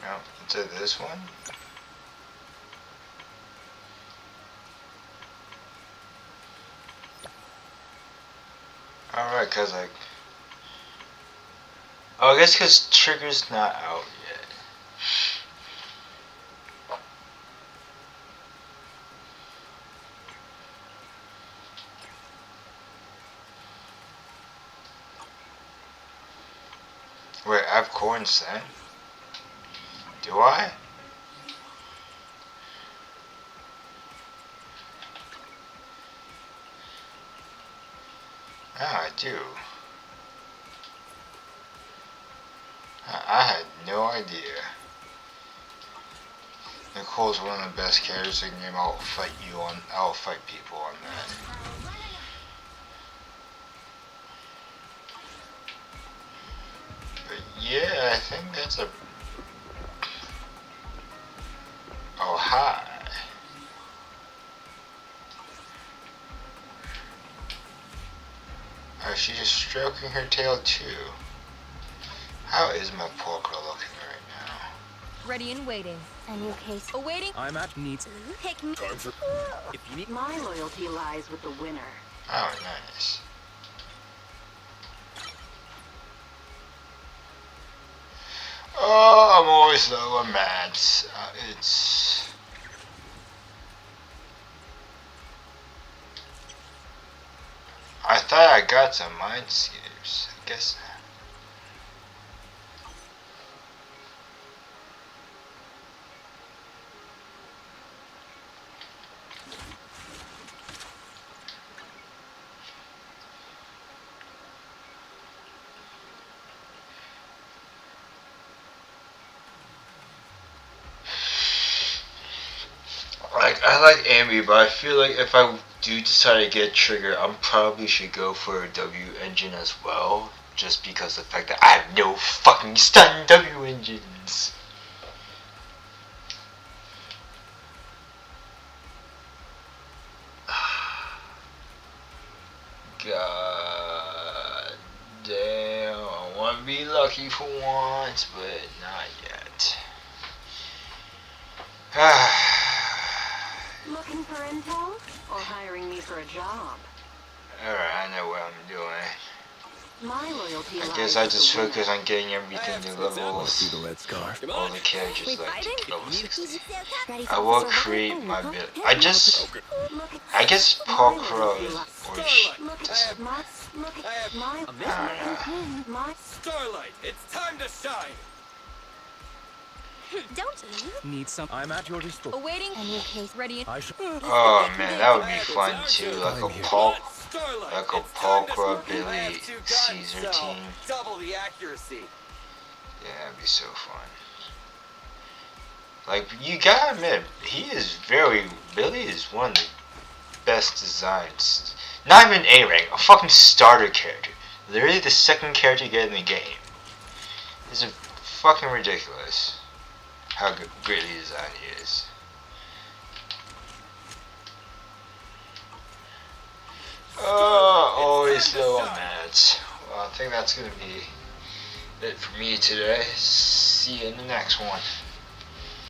Now, to this one. Alright, cause like... Oh, I guess cause Trigger's not out yet. Wait, I have corn sand? Do I? Ah, I do. I had no idea. Nicole's one of the best characters in the game. I'll fight people on that. But yeah, I think that's a... Oh, hi. Oh, she's just stroking her tail too. How is my porker looking right now? Ready and waiting. A new case. Awaiting. I'm at needs. Pick me. If you need My loyalty lies with the winner. Oh, nice. Oh, I'm always low on mats. It's I thought I got some Mindscapes. I guess not. Like, I like Ambi, but I feel like if I do decide to get Trigger, I probably should go for a W engine as well, just because of the fact that I have no fucking stun W engines. God damn, I want to be lucky for once, but not yet. Looking for intel? Or hiring me for a job? Alright, I know what I'm doing. My loyalty I lies guess I with just the winner. focus on getting everything to levels. See the lead scarf. All the characters We like fighting? level 60. Ready I for will survival? create my build. Look I at guess my Parkro loyalty or lies. Look at my my Starlight, it's time to shine. Don't you? Need some? I'm at your disposal. Awaiting any case ready. I should. Oh man, that would be fun too. Like a Starlight, like a it's time to Parkro smoke. I Billy have 2 guns, Caesar so team. double the accuracy. Yeah, that'd be so fun. Like, you gotta admit, Billy is one of the best designs. Not even A rank, a fucking starter character. Literally the second character you get in the game. It's fucking ridiculous how greatly designed he is. Always low on meds. Well, I think that's gonna be it for me today. See you in the next one.